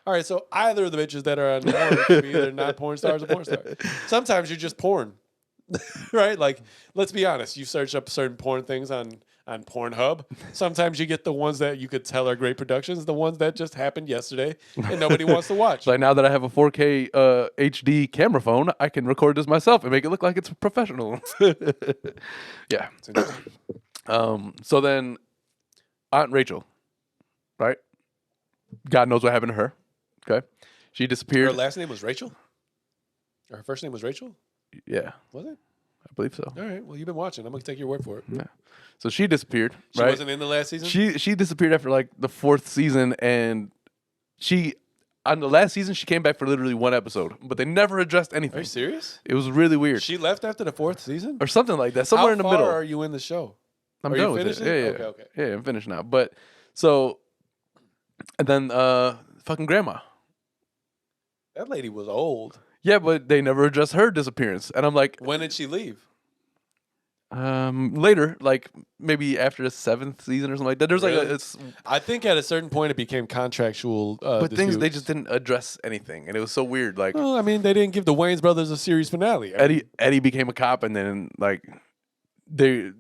all right. So either of the bitches that are on porn could be either not porn stars or porn stars. Sometimes you're just porn. Right? Like, let's be honest. You search up certain porn things on Pornhub. Sometimes you get the ones that you could tell are great productions, the ones that just happened yesterday and nobody wants to watch. Like now that I have a 4K HD camera phone, I can record this myself and make it look like it's professional. Yeah. It's interesting. So then Aunt Rachel, right? God knows what happened to her. Okay. She disappeared. Her last name was Rachel? Or her first name was Rachel? Yeah, Was it? I believe so. All right. Well, you've been watching. I'm going to take your word for it. Yeah. So she disappeared, She right? wasn't in the last season? She disappeared after like the 4th season, and she on the last season she came back for literally 1 episode, but they never addressed Are anything. you serious? It was really weird, She left after the 4th season? or something like that, somewhere How in the far middle. are you in the show? I'm are done you with it. finishing? Yeah, yeah, Okay, okay. yeah. I'm finished now. But so, and then fucking grandma. That lady was old. Yeah, but they never addressed her disappearance, and I'm like, When did she leave? Later, like maybe after the 7th season or something like that. There's like Really? it's, I think at a certain point it became contractual. but things they disputes. just didn't address anything, and it was so weird. Like Well, I mean, they didn't give the Wayans brothers a series finale. I mean, Eddie became a cop, and then like there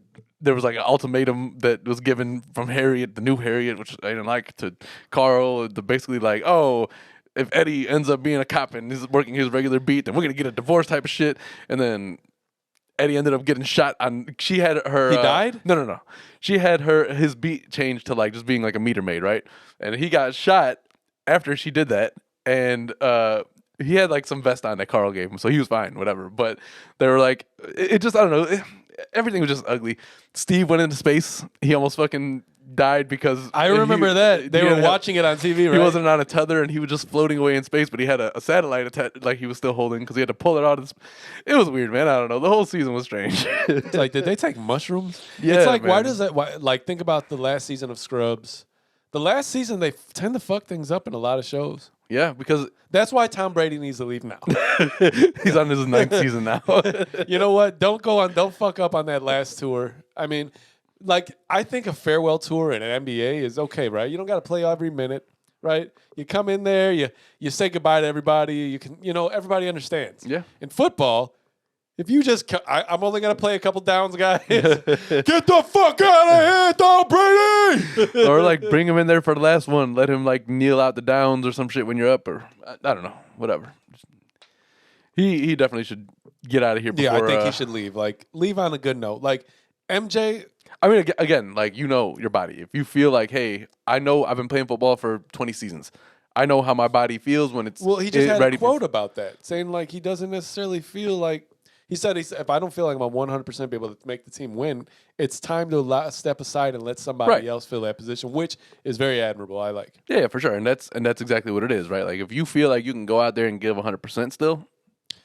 was like an ultimatum that was given from Harriet, the new Harriet, which I didn't like, to Carl, to basically like, oh, if Eddie ends up being a cop and is working his regular beat, then we're gonna get a divorce type of shit. And then Eddie ended up getting shot on. She had her. He died? No. She had his beat changed to like just being like a meter maid, right? And he got shot after she did that, and he had like some vest on that Carl gave him, so he was fine, whatever. But they were like, it just, I don't know, everything was just ugly. Steve went into space. He almost fucking died because I remember that they were watching it on TV. Right? He wasn't on a tether and he was just floating away in space, but he had a satellite like he was still holding because he had to pull it out of. It was weird, man. I don't know. The whole season was strange. It's like, did they take mushrooms? Yeah, It's like, man. why does that? Like, think about the last season of Scrubs. The last season, they tend to fuck things up in a lot of shows. Yeah, because That's why Tom Brady needs to leave now. he's on his 9th season now. You know what? Don't fuck up on that last tour. I mean, like, I think a farewell tour in an NBA is okay, right? You don't got to play every minute, right? You come in there, you say goodbye to everybody. You can, everybody understands. Yeah. In football, if you just, I'm only gonna play a couple downs, guys. Get the fuck out of here, Tom Brady! Or like bring him in there for the last one. Let him like kneel out the downs or some shit when you're up, or I don't know, whatever. He definitely should get out of here. Before, Yeah, I think he should leave. Like, leave on a good note. Like, MJ. I mean, again, like, your body. If you feel like, hey, I know I've been playing football for 20 seasons. I know how my body feels when it's Well, he just had ready a quote about that, saying like he doesn't necessarily feel like. He said, if I don't feel like I'm 100% be able to make the team win, it's time to step aside and let somebody else fill that position, which is very admirable. I like. Yeah, for sure, and that's exactly what it is, right? Like, if you feel like you can go out there and give 100% still,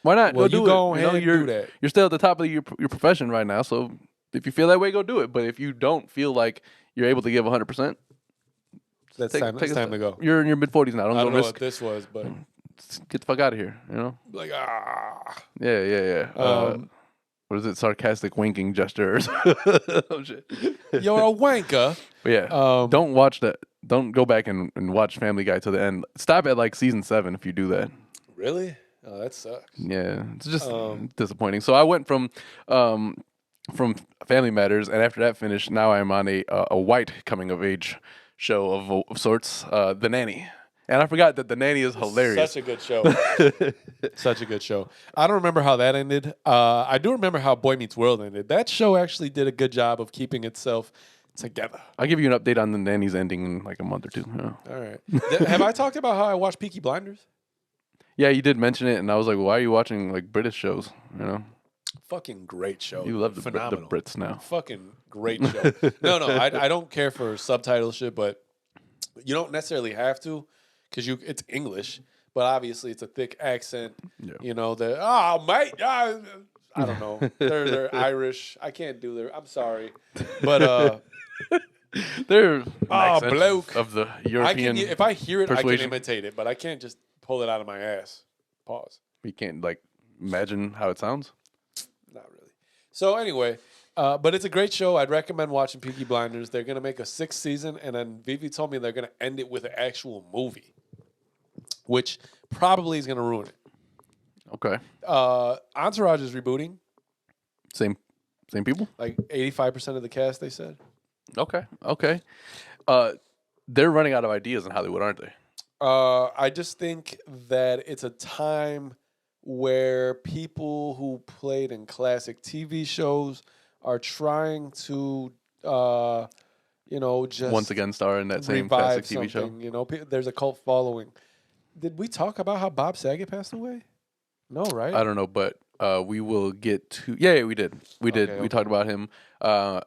why not? Well, go you do go it. ahead and do that. You're still at the top of your profession right now, so if you feel that way, go do it. But if you don't feel like you're able to give 100%, It's time to go. You're in your mid-40s now. I don't know risk. what this was, but Get the fuck out of here, like Yeah. What is it? Sarcastic winking gestures. Oh, shit. you're a wanker. But yeah, don't watch that. Don't go back and watch Family Guy to the end. Stop at like season 7 if you do that. Really? Oh, that sucks. Yeah, it's just disappointing. So I went from Family Matters, and after that finished, now I'm on a white coming of age show of sorts, The Nanny. And I forgot that The Nanny is hilarious. Such a good show. Such a good show. I don't remember how that ended. I do remember how Boy Meets World ended. That show actually did a good job of keeping itself together. I'll give you an update on The Nanny's ending in like a month or two. All right. Have I talked about how I watched Peaky Blinders? Yeah, you did mention it, and I was like, well, why are you watching like British shows? Fucking great show. You love the Phenomenal. Brits now. Fucking great show. No, I don't care for subtitle shit, but you don't necessarily have to because it's English, but obviously it's a thick accent. Yeah. Mate, I don't know. They're Irish. I can't do their. I'm sorry, but They're accents bloke. of the European. if I hear it, I persuasion. can imitate it, but I can't just pull it out of my ass. Pause. You can't like imagine how it sounds. Not really. So anyway, but it's a great show. I'd recommend watching Peaky Blinders. They're gonna make a 6th season, and then Vivi told me they're gonna end it with an actual movie, which probably is gonna ruin it. Okay. Entourage is rebooting. Same people. Like 85% of the cast, they said. Okay. They're running out of ideas in Hollywood, aren't they? I just think that it's a time where people who played in classic TV shows are trying to, just Once again star in that same revive classic TV show. something. There's a cult following. Did we talk about how Bob Saget passed away? No, right? I don't know, but we will get to. Yeah, we did. We did. Okay. We talked about him. I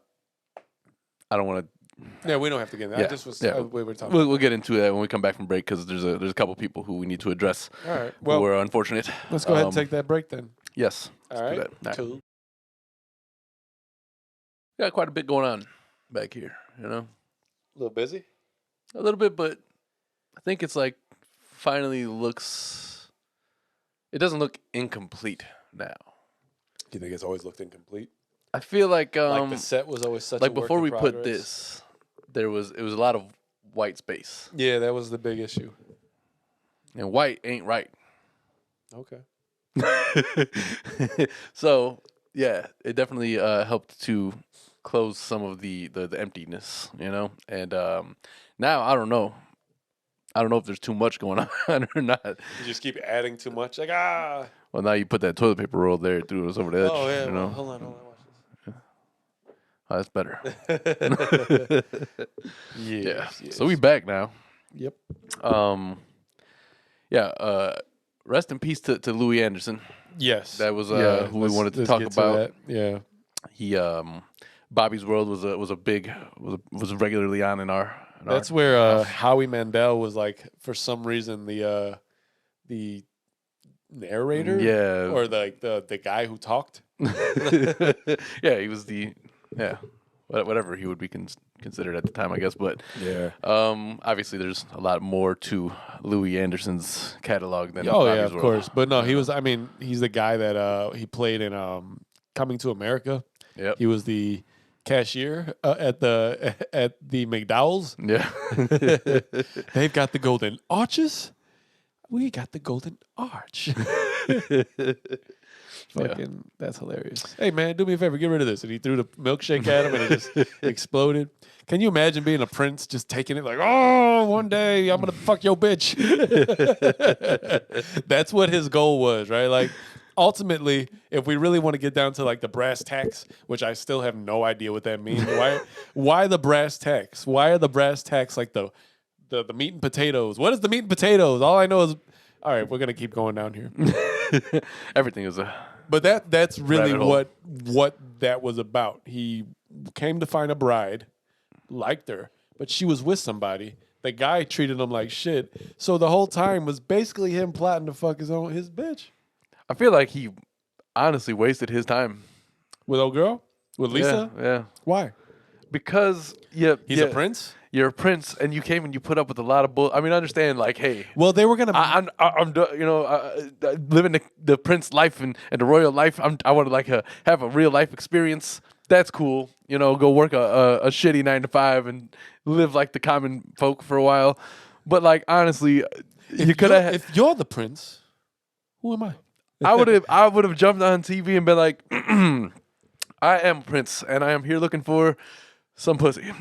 don't want to. Yeah, we don't have to get into that. Yeah, I just was. yeah. We were talking. We'll get into that when we come back from break because there's a couple people who we need to address. All right. Who Well, were unfortunate. let's go ahead and take that break then. Yes. All let's do right. that. Cool. Got quite a bit going on back here. A little busy. A little bit, but I think it's like finally looks. It doesn't look incomplete now. Do you think it's always looked incomplete? I feel like Like the set was always such like a work before in we put progress. this, it was a lot of white space, Yeah, that was the big issue. and white ain't right. Okay. So yeah, it definitely helped to close some of the emptiness, you know. And now I don't know. I don't know if there's too much going on or not. You just keep adding too much. Like, Well, now you put that toilet paper roll there, it threw us over the edge. oh, yeah. You Well, know, hold on. oh, that's better. Watch this. Yeah. Yes. So we back now. Yep. Yeah. Rest in peace to Louis Anderson. Yes. That was who we wanted to talk about. Yeah. He Bobby's World was regularly on in our. That's where Howie Mandel was like, for some reason, the narrator, Yeah. or the guy who talked. Yeah, he was whatever he would be considered at the time, I guess. But Yeah. obviously there's a lot more to Louis Anderson's catalog than Oh Bobby's yeah, of World. course. But no, he was. I mean, he's the guy that he played in Coming to America. Yep. He was the cashier at the McDowell's. Yeah. They've got the golden arches. We got the golden arch. Fucking, that's hilarious. Hey man, do me a favor, get rid of this. And he threw the milkshake at him, and it just exploded. Can you imagine being a prince, just taking it like, oh, one day I'm gonna fuck your bitch? That's what his goal was, right? Like, ultimately, if we really want to get down to like the brass tacks, which I still have no idea what that means. Why the brass tacks? Why are the brass tacks like the meat and potatoes? What is the meat and potatoes? All I know is, all right, we're gonna keep going down here. Everything is a. But that's really Rabbit hole. what that was about. He came to find a bride, liked her, but she was with somebody. The guy treated him like shit. So the whole time was basically him plotting to fuck his bitch. I feel like he honestly wasted his time With old girl? With Lisa? Yeah. Why? Because He's a prince? You're a prince, and you came and you put up with a lot of bull. I mean, I understand, like, hey, Well, they were gonna. I'm living the prince life and the royal life. I want to like have a real life experience. That's cool. You know, go work a shitty 9 to 5 and live like the common folk for a while. But like, honestly, you could have. If you're the prince, who am I? I would have jumped on TV and been like, I am a prince, and I am here looking for some pussy.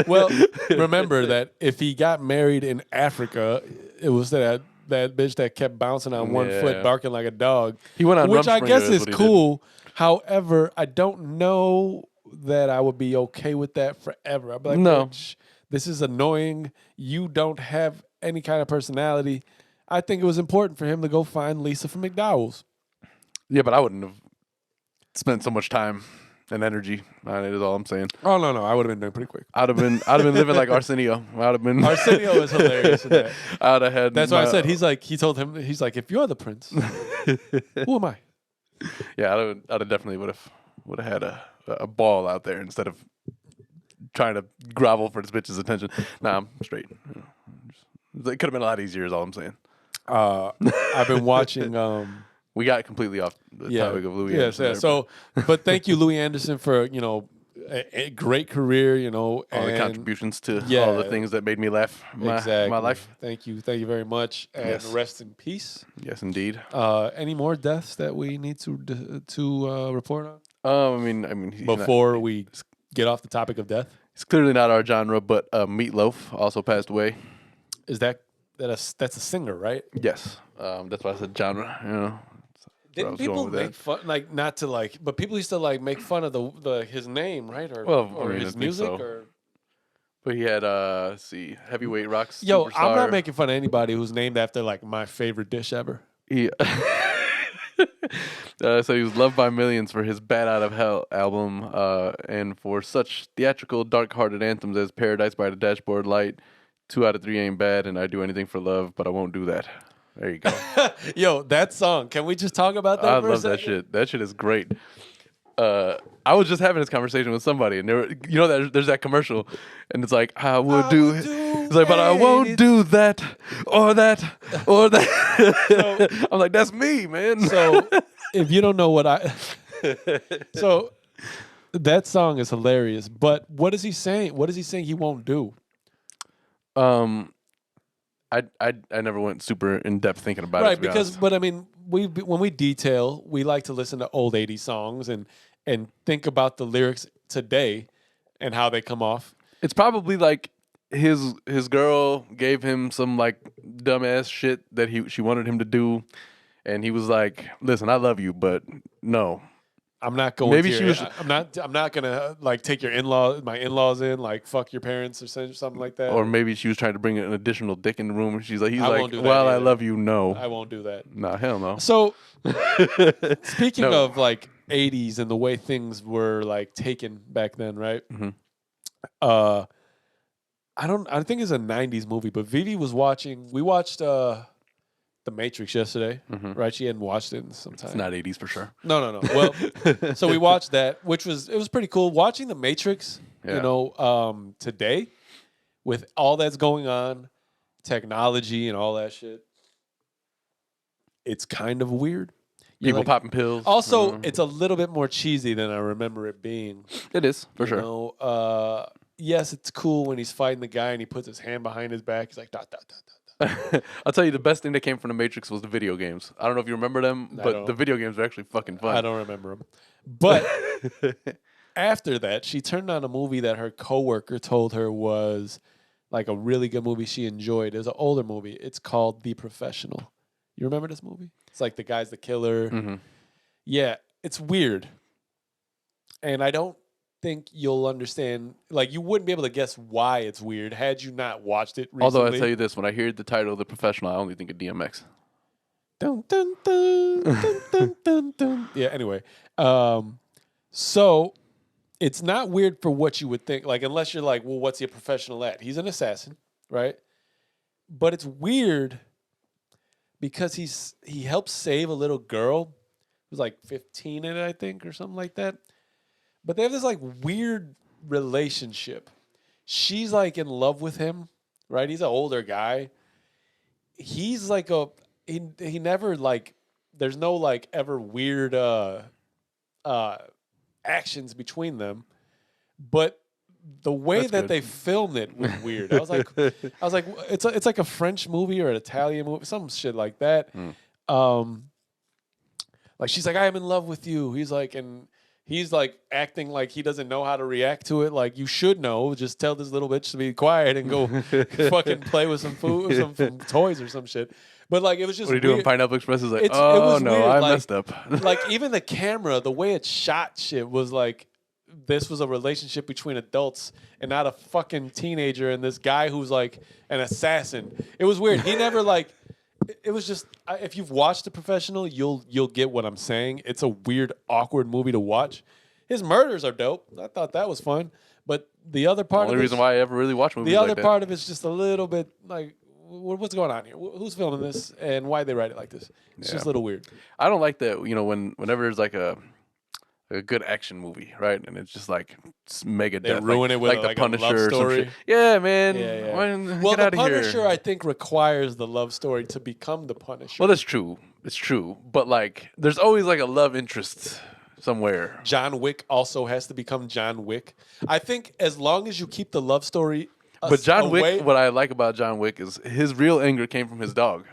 Well, remember that if he got married in Africa, it was that bitch that kept bouncing on one foot, barking like a dog. He went on which I Rumspringa guess is is what he cool. However, I don't know that I would be okay with that forever. I'd be like, No. bitch, this is annoying. You don't have any kind of personality. I think it was important for him to go find Lisa from McDowell's. Yeah, but I wouldn't have spent so much time and energy on it. Is all I'm saying. Oh no, I would have been doing pretty quick. I'd have been living like Arsenio. I'd have been. Arsenio is hilarious in that. I'd have had. That's why I said he told him, if you're the prince, who am I? Yeah, I'd have definitely would have had a ball out there instead of trying to grovel for this bitch's attention. Nah, I'm straight. It could have been a lot easier. Is all I'm saying. I've been watching. We got completely off the topic of Louis. Yes, Anderson yeah. there, So, but thank you, Louis Anderson, for a great career. all the and contributions to Yeah. all the things that made me laugh my life. Thank you very much, and Yes. rest in peace. Yes, indeed. Any more deaths that we need to report on I mean, he's before we get off the topic of death? it's clearly not our genre, but Meatloaf also passed away. Is that's a singer, right? Yes, that's why I said genre. You know, Didn't I was going people with make that. fun, like, not to like, but people used to like make fun of the his name, right? Or Well, I or mean, I his think music, so. or But he had let's see, heavyweight rocks. yo, I'm superstar. not making fun of anybody who's named after like my favorite dish ever. He, so he was loved by millions for his "Bat Out of Hell" album, and for such theatrical, dark-hearted anthems as "Paradise by the Dashboard Light," "2 Out of 3 Ain't Bad," and "I Do Anything for Love, But I Won't Do That." There you go. Yo, that song. Can we just talk about that? I for a love that second? shit. That shit is great. I was just having this conversation with somebody, and there's that commercial, and it's like, I would do. It's like, but I won't do that or that or that. I'm like, that's me, man. So, if you don't know what so That song is hilarious. But what is he saying? What is he saying he won't do? I never went super in depth thinking about it. Right, To be because honest. but I mean, when we detail, we like to listen to old '80s songs and think about the lyrics today and how they come off. It's probably like his girl gave him some like dumbass shit that she wanted him to do, and he was like, "Listen, I love you, but no." I'm not going Maybe to she your, was, I'm not gonna like take your my in-laws in, like fuck your parents or something like that. or maybe she was trying to bring an additional dick in the room. And he's I like, won't do that "Well, I either. love you, no." I won't do that. Nah, hell no. So speaking No. of like '80s and the way things were like taken back then, right? Mhm. I think it's a '90s movie, but Vivi was watching. We watched The Matrix yesterday, right? She hadn't watched it in some time. It's not 80s for sure. No. Well, so we watched that, which it was pretty cool. Watching The Matrix, Yeah. today with all that's going on, technology and all that shit, it's kind of weird. You're People like- popping pills. Also, it's a little bit more cheesy than I remember it being. It is for You sure. know, yes, it's cool when he's fighting the guy and he puts his hand behind his back. He's like, dot, dot, dot, dot. I'll tell you, the best thing that came from the Matrix was the video games. I don't know if you remember them, but don't. the video games are actually fucking fun. I don't remember him. But after that, she turned on a movie that her coworker told her was like a really good movie she enjoyed. It was an older movie. It's called The Professional. You remember this movie? It's like the guy's the killer. Mm-hmm. Yeah, it's weird. And I don't think you'll understand. Like, you wouldn't be able to guess why it's weird had you not watched it recently. Although I tell you this, when I hear the title "The Professional," I only think of DMX. Dun, dun, dun, dun, dun, dun, dun. Yeah, anyway. So it's not weird for what you would think. Like, unless you're like, well, what's he a professional at? He's an assassin, right? But it's weird because he helps save a little girl who's like 15 in it, I think, or something like that. But they have this like weird relationship. She's like in love with him, right? He's an older guy. He's like he never like there's no like ever weird actions between them. But the way That's that good. they filmed it was weird. I was like it's like a French movie or an Italian movie, some shit like that. Like she's like, I am in love with you. He's like, and he's like acting like he doesn't know how to react to it. Like, you should know. Just tell this little bitch to be quiet and go fucking play with some food, some toys or some shit. But like, it was just What are you doing? weird. Pineapple Express is like, It oh was no, weird. I Like- messed up. Like, even the camera, the way it shot shit was like, this was a relationship between adults and not a fucking teenager and this guy who's like an assassin. It was weird. He never like. It was just, if you've watched The Professional, you'll get what I'm saying. It's a weird, awkward movie to watch. His murders are dope. I thought that was fun. But the other part Only of it, reason why I ever really watch movies the like other that. part of it's just a little bit like, what's going on here? Who's filming this and why they write it like this? It's just a little weird. I don't like that. You know, whenever there's like a good action movie, right? And it's just like it's mega They death, ruin it with like like the a love Punisher or some story. shit. Yeah, man. Yeah. Well, The Punisher, I think, requires the love story to become the Punisher. Well, that's true. It's true. But like, there's always like a love interest somewhere. John Wick also has to become John Wick. I think as long as you keep the love story, But John away, Wick, what I like about John Wick is his real anger came from his dog.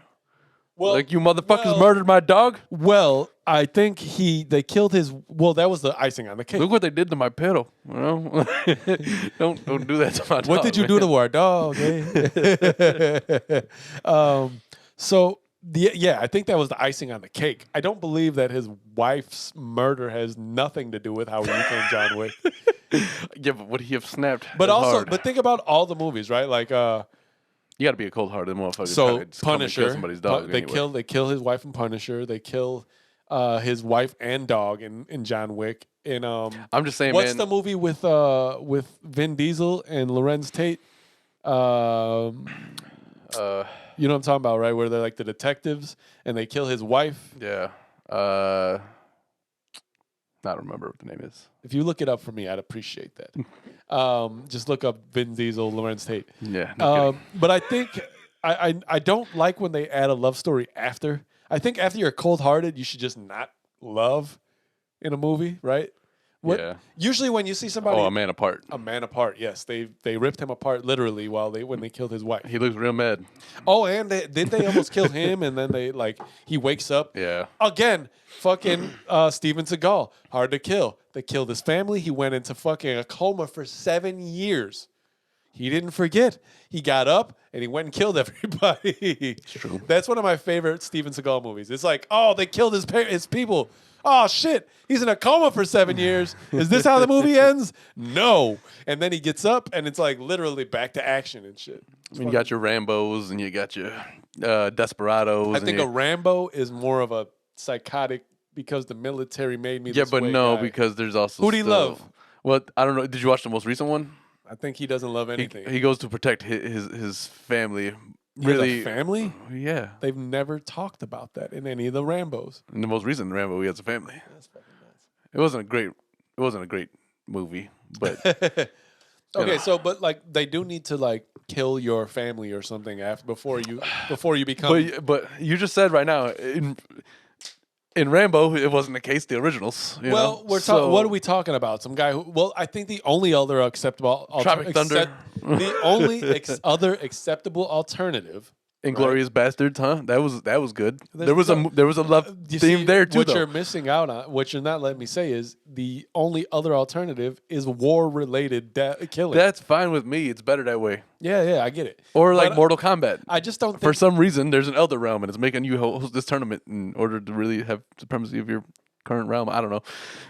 well, Like, you motherfuckers well- murdered my dog. Well, I think they killed his. Well, that was the icing on the cake. Look what they did to my pedal. You know, don't do that to my dog. What did you do to our dog? So yeah, I think that was the icing on the cake. I don't believe that his wife's murder has nothing to do with how he became John Wick. Yeah, but would he have snapped? But as also, hard? but think about all the movies, right? Like, you got to be a cold-hearted motherfucker. so to just come and Punisher. kill somebody's dog. They anyway. they kill his wife in Punisher. They kill his wife and dog in John Wick. In I'm just saying, what's man. the movie with Vin Diesel and Lorenz Tate? You know what I'm talking about, right? Where they're like the detectives and they kill his wife. Yeah. Not remember what the name is. If you look it up for me, I'd appreciate that. Just look up Vin Diesel, Lorenz Tate. Yeah. No kidding. But I think I don't like when they add a love story after. I think after you're cold-hearted, you should just not love in a movie, right? What? Yeah. Usually when you see somebody Oh, a man apart. a man apart, yes, they ripped him apart literally when they killed his wife. He looks real mad. Oh, and did they almost kill him? And then he wakes up. Yeah. Again, fucking Steven Seagal, hard to kill. They killed his family. He went into fucking a coma for 7 years. He didn't forget. He got up and he went and killed everybody. True. That's one of my favorite Steven Seagal movies. It's like, oh, they killed his people. Oh shit, he's in a coma for 7 years. Is this how the movie ends? No. And then he gets up and it's like literally back to action and shit. I mean, you got your Rambos and you got your Desperados. I think a Rambo is more of a psychotic because the military made me. Yeah, this but way no, guy. because there's also. Who do you love? Well, I don't know. Did you watch the most recent one? I think he doesn't love anything. He goes to protect his family. He has Really, a family? yeah. They've never talked about that in any of the Rambos. In the most recent Rambo, he has a family. That's fucking nuts. It wasn't a great movie, but Okay, so but like they do need to like kill your family or something before you become. but you just said right now in Rambo it wasn't the case. The originals. You Well, know? we're talking. What are we talking about? Some guy who? Well, I think the only other acceptable Tropic Thunder. the only other acceptable alternative. Inglorious Bastards, huh? That was good. There's There was a love You theme see, there too. What Though. you're missing out on, what you're not letting me say, is the only other alternative is war-related killing. That's fine with me. It's better that way. Yeah, I get it. Or like But Mortal Kombat. I just don't think For some reason, there's an Elder Realm, and it's making you host this tournament in order to really have supremacy of your current realm. I don't know.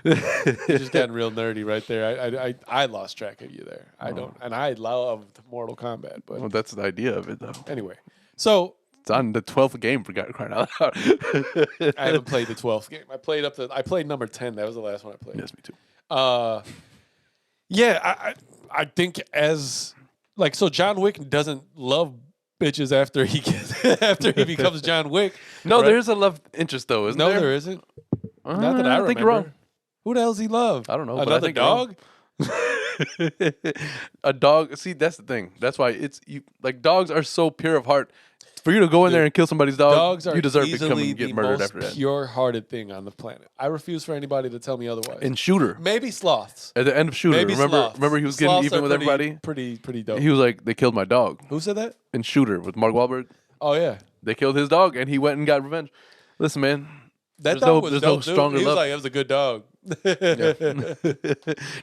you're just getting real nerdy right there. I lost track of you there. I don't, and I loved Mortal Kombat, but Well, that's the idea of it, though. anyway. So It's on the 12th game, for crying out loud. I haven't played the 12th game. I played number 10. That was the last one I played. Yes, me too. Yeah, I think as like so John Wick doesn't love bitches after he becomes John Wick. No, right? there's a love interest, though, isn't No, there? there isn't. Not that I think remember. you're wrong. Who the hell's he love? I don't know, but I Another think you're wrong. dog? A dog. See, that's the thing. That's why like dogs are so pure of heart. For you to go in there and kill somebody's dog, Dogs are you deserve to come easily and get the murdered most after that. pure-hearted thing on the planet. I refuse for anybody to tell me otherwise. In Shooter, Maybe sloths. at the end of Shooter, Maybe sloths. remember he was getting Sloths even are with everybody. Pretty dope. He was like, they killed my dog. Who said that? In Shooter with Mark Wahlberg, Oh yeah, they killed his dog, and he went and got revenge. Listen, man, that There's dog no- was there's dope, no dude. stronger He was love. like, it was a good dog.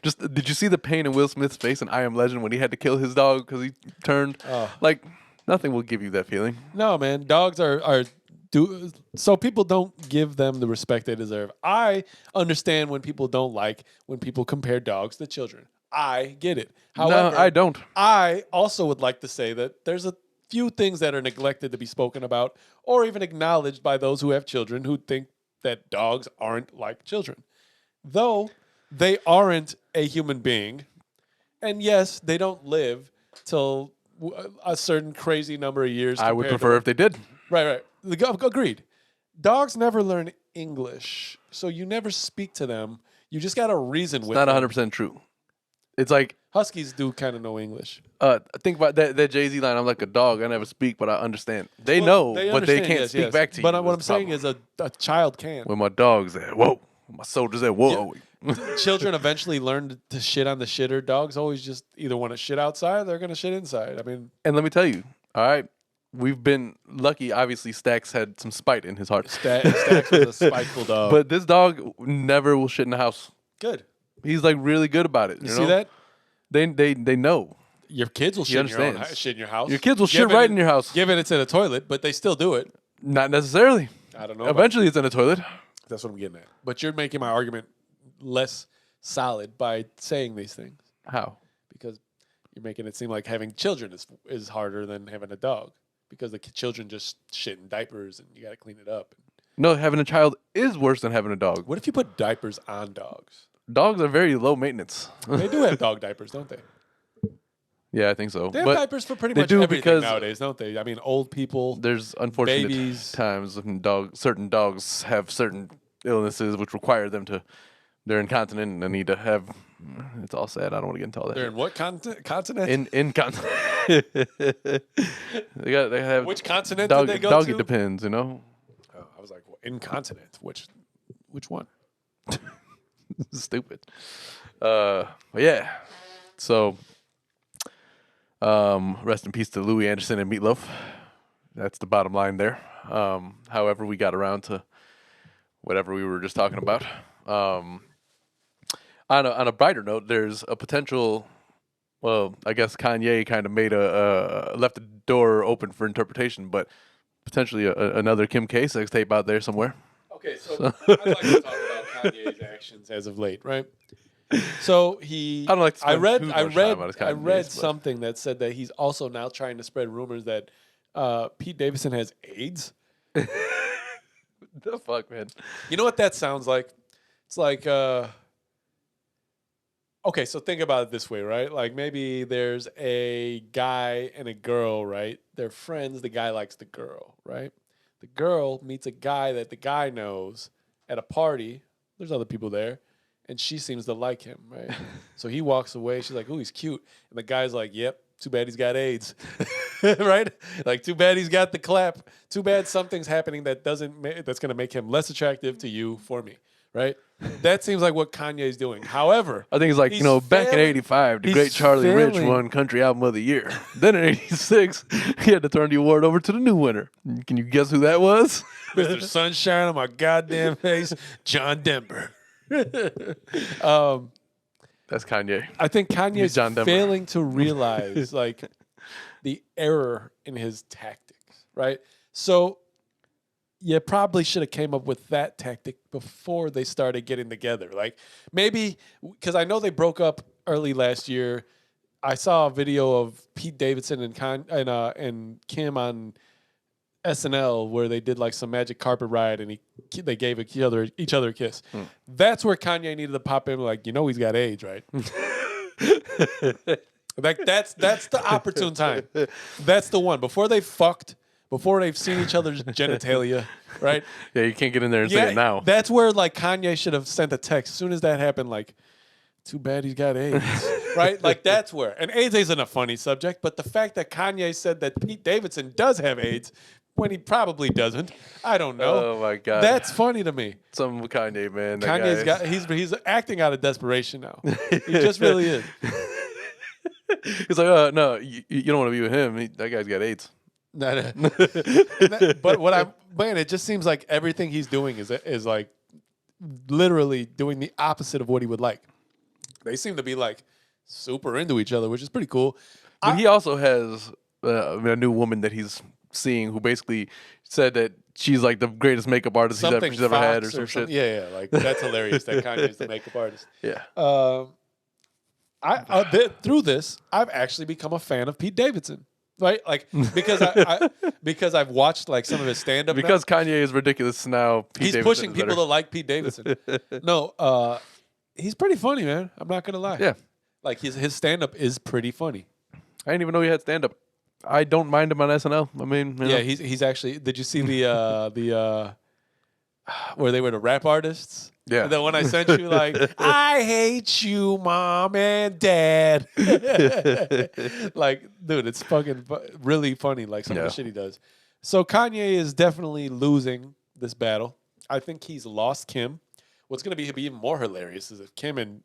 just did you see the pain in Will Smith's face in I Am Legend when he had to kill his dog because he turned? Oh. Like nothing will give you that feeling. No, man. Dogs are so people don't give them the respect they deserve. I understand when people don't like when people compare dogs to children. I get it. However, No, I don't. I also would like to say that there's a few things that are neglected to be spoken about or even acknowledged by those who have children who think that dogs aren't like children. Though they aren't a human being. And yes, they don't live till a certain crazy number of years. I would compared to- prefer if they did. Right. Agreed. Dogs never learn English, so you never speak to them. You just got to reason with Not them. 100% true. It's like Huskies do kind of know English. think about that Jay-Z line. I'm like a dog. I never speak, but I understand. They Well, know, but they understand, can't yes, speak yes. back to you. But what I'm That's the saying problem. is a child can. When my dog's there, whoa. My soldier's there, whoa. Children eventually learn to shit on the shitter. Dogs always just either want to shit outside or they're going to shit inside. I mean, And let me tell you, all right, we've been lucky. Obviously, Stacks had some spite in his heart. Stacks was a spiteful dog. But this dog never will shit in the house. good. He's like really good about it. You You see know? that? They know. Your kids will shit in, understands. shit in your house. Your kids will shit Given right it- in your house. Given it's in a toilet, but they still do it. Not necessarily. I don't know. about Eventually, it's in a toilet. That's what I'm getting at. But you're making my argument less solid by saying these things How? because you're making it seem like having children is harder than having a dog because the children just shit in diapers and you got to clean it up. No, having a child is worse than having a dog. What if you put diapers on dogs? Dogs are very low maintenance. They do have dog diapers, don't they? Yeah, I think so. They have But diapers for pretty they much do everything because- nowadays, don't they? I mean, old people. there's unfortunate Babies. times when certain dogs have certain illnesses which require them to. They're incontinent and they need to have. It's all sad. I don't want to get into all that. They're shit. in what continent? Incontinent. they have Which continent dog, did they go doggy to? depends, you know. Oh, I was like, well, incontinent. Which one? Stupid. But yeah. So, rest in peace to Louis Anderson and Meatloaf. That's the bottom line there. However, we got around to whatever we were just talking about. On a brighter note, there's a potential. Well, I guess Kanye kind of made left the door open for interpretation, but potentially another Kim K sex tape out there somewhere. Okay, so I'd like to talk about Kanye's actions as of late, right? So I don't like to spend too much time on his I Kanye's, read but- something that said that he's also now trying to spread rumors that Pete Davidson has AIDS. The fuck, man. You know what that sounds like? It's like, okay, so think about it this way, right? Like maybe there's a guy and a girl, right? They're friends. The guy likes the girl, right? The girl meets a guy that the guy knows at a party. There's other people there. And she seems to like him, right? So he walks away. She's like, "Oh, he's cute." And the guy's like, "Yep, too bad he's got AIDS." Right? Like, too bad he's got the clap. Too bad something's happening that's going to make him less attractive to you for me, right? That seems like what Kanye's doing. However, I think it's like, he's back in failing- '85, the he's great Charlie Rich failing. won Country Album of the Year. Then in '86, he had to turn the award over to the new winner. Can you guess who that was? Mr. Sunshine on my goddamn face, John Denver. That's Kanye. I think Kanye's John Denver. failing to realize like the error in his tactics, right? So you probably should have came up with that tactic before they started getting together. Like maybe because I know they broke up early last year. I saw a video of Pete Davidson and Kim on SNL where they did like some magic carpet ride and they gave each other a kiss. That's where Kanye needed to pop in, like, he's got AIDS, right? Like that's the opportune time. That's the one before they fucked, before they've seen each other's genitalia, right? Yeah, you can't get in there and say it now. That's where like Kanye should have sent a text as soon as that happened, like, too bad he's got AIDS, right? Like that's where. And AIDS isn't a funny subject, but the fact that Kanye said that Pete Davidson does have AIDS when he probably doesn't, I don't know. Oh my God, That's funny to me. some Kanye, man. That Kanye's he's acting out of desperation now. He just really is. He's like, no, you don't want to be with him. That guy's got AIDS. But it just seems like everything he's doing is like literally doing the opposite of what he would like. They seem to be like super into each other, which is pretty cool. But he also has a new woman that he's seeing who basically said that she's like the greatest makeup artist she's ever had or some shit. Yeah, like that's hilarious that Kanye's the makeup artist. Yeah. Through this, I've actually become a fan of Pete Davidson, right? Like because I've watched like some of his stand up. Because Kanye is ridiculous now. He's pushing people to like Pete Davidson. No, he's pretty funny, man. I'm not gonna lie. Yeah. Like his stand up is pretty funny. I didn't even know he had stand up. I don't mind him on SNL. I mean, Yeah, he's actually. Did you see the where they were the rap artists? Yeah. The one I sent you, like, I hate you, mom and dad. Like, dude, it's fucking really funny. Like some of the shit he does. So Kanye is definitely losing this battle. I think he's lost Kim. What's gonna be even more hilarious is if Kim and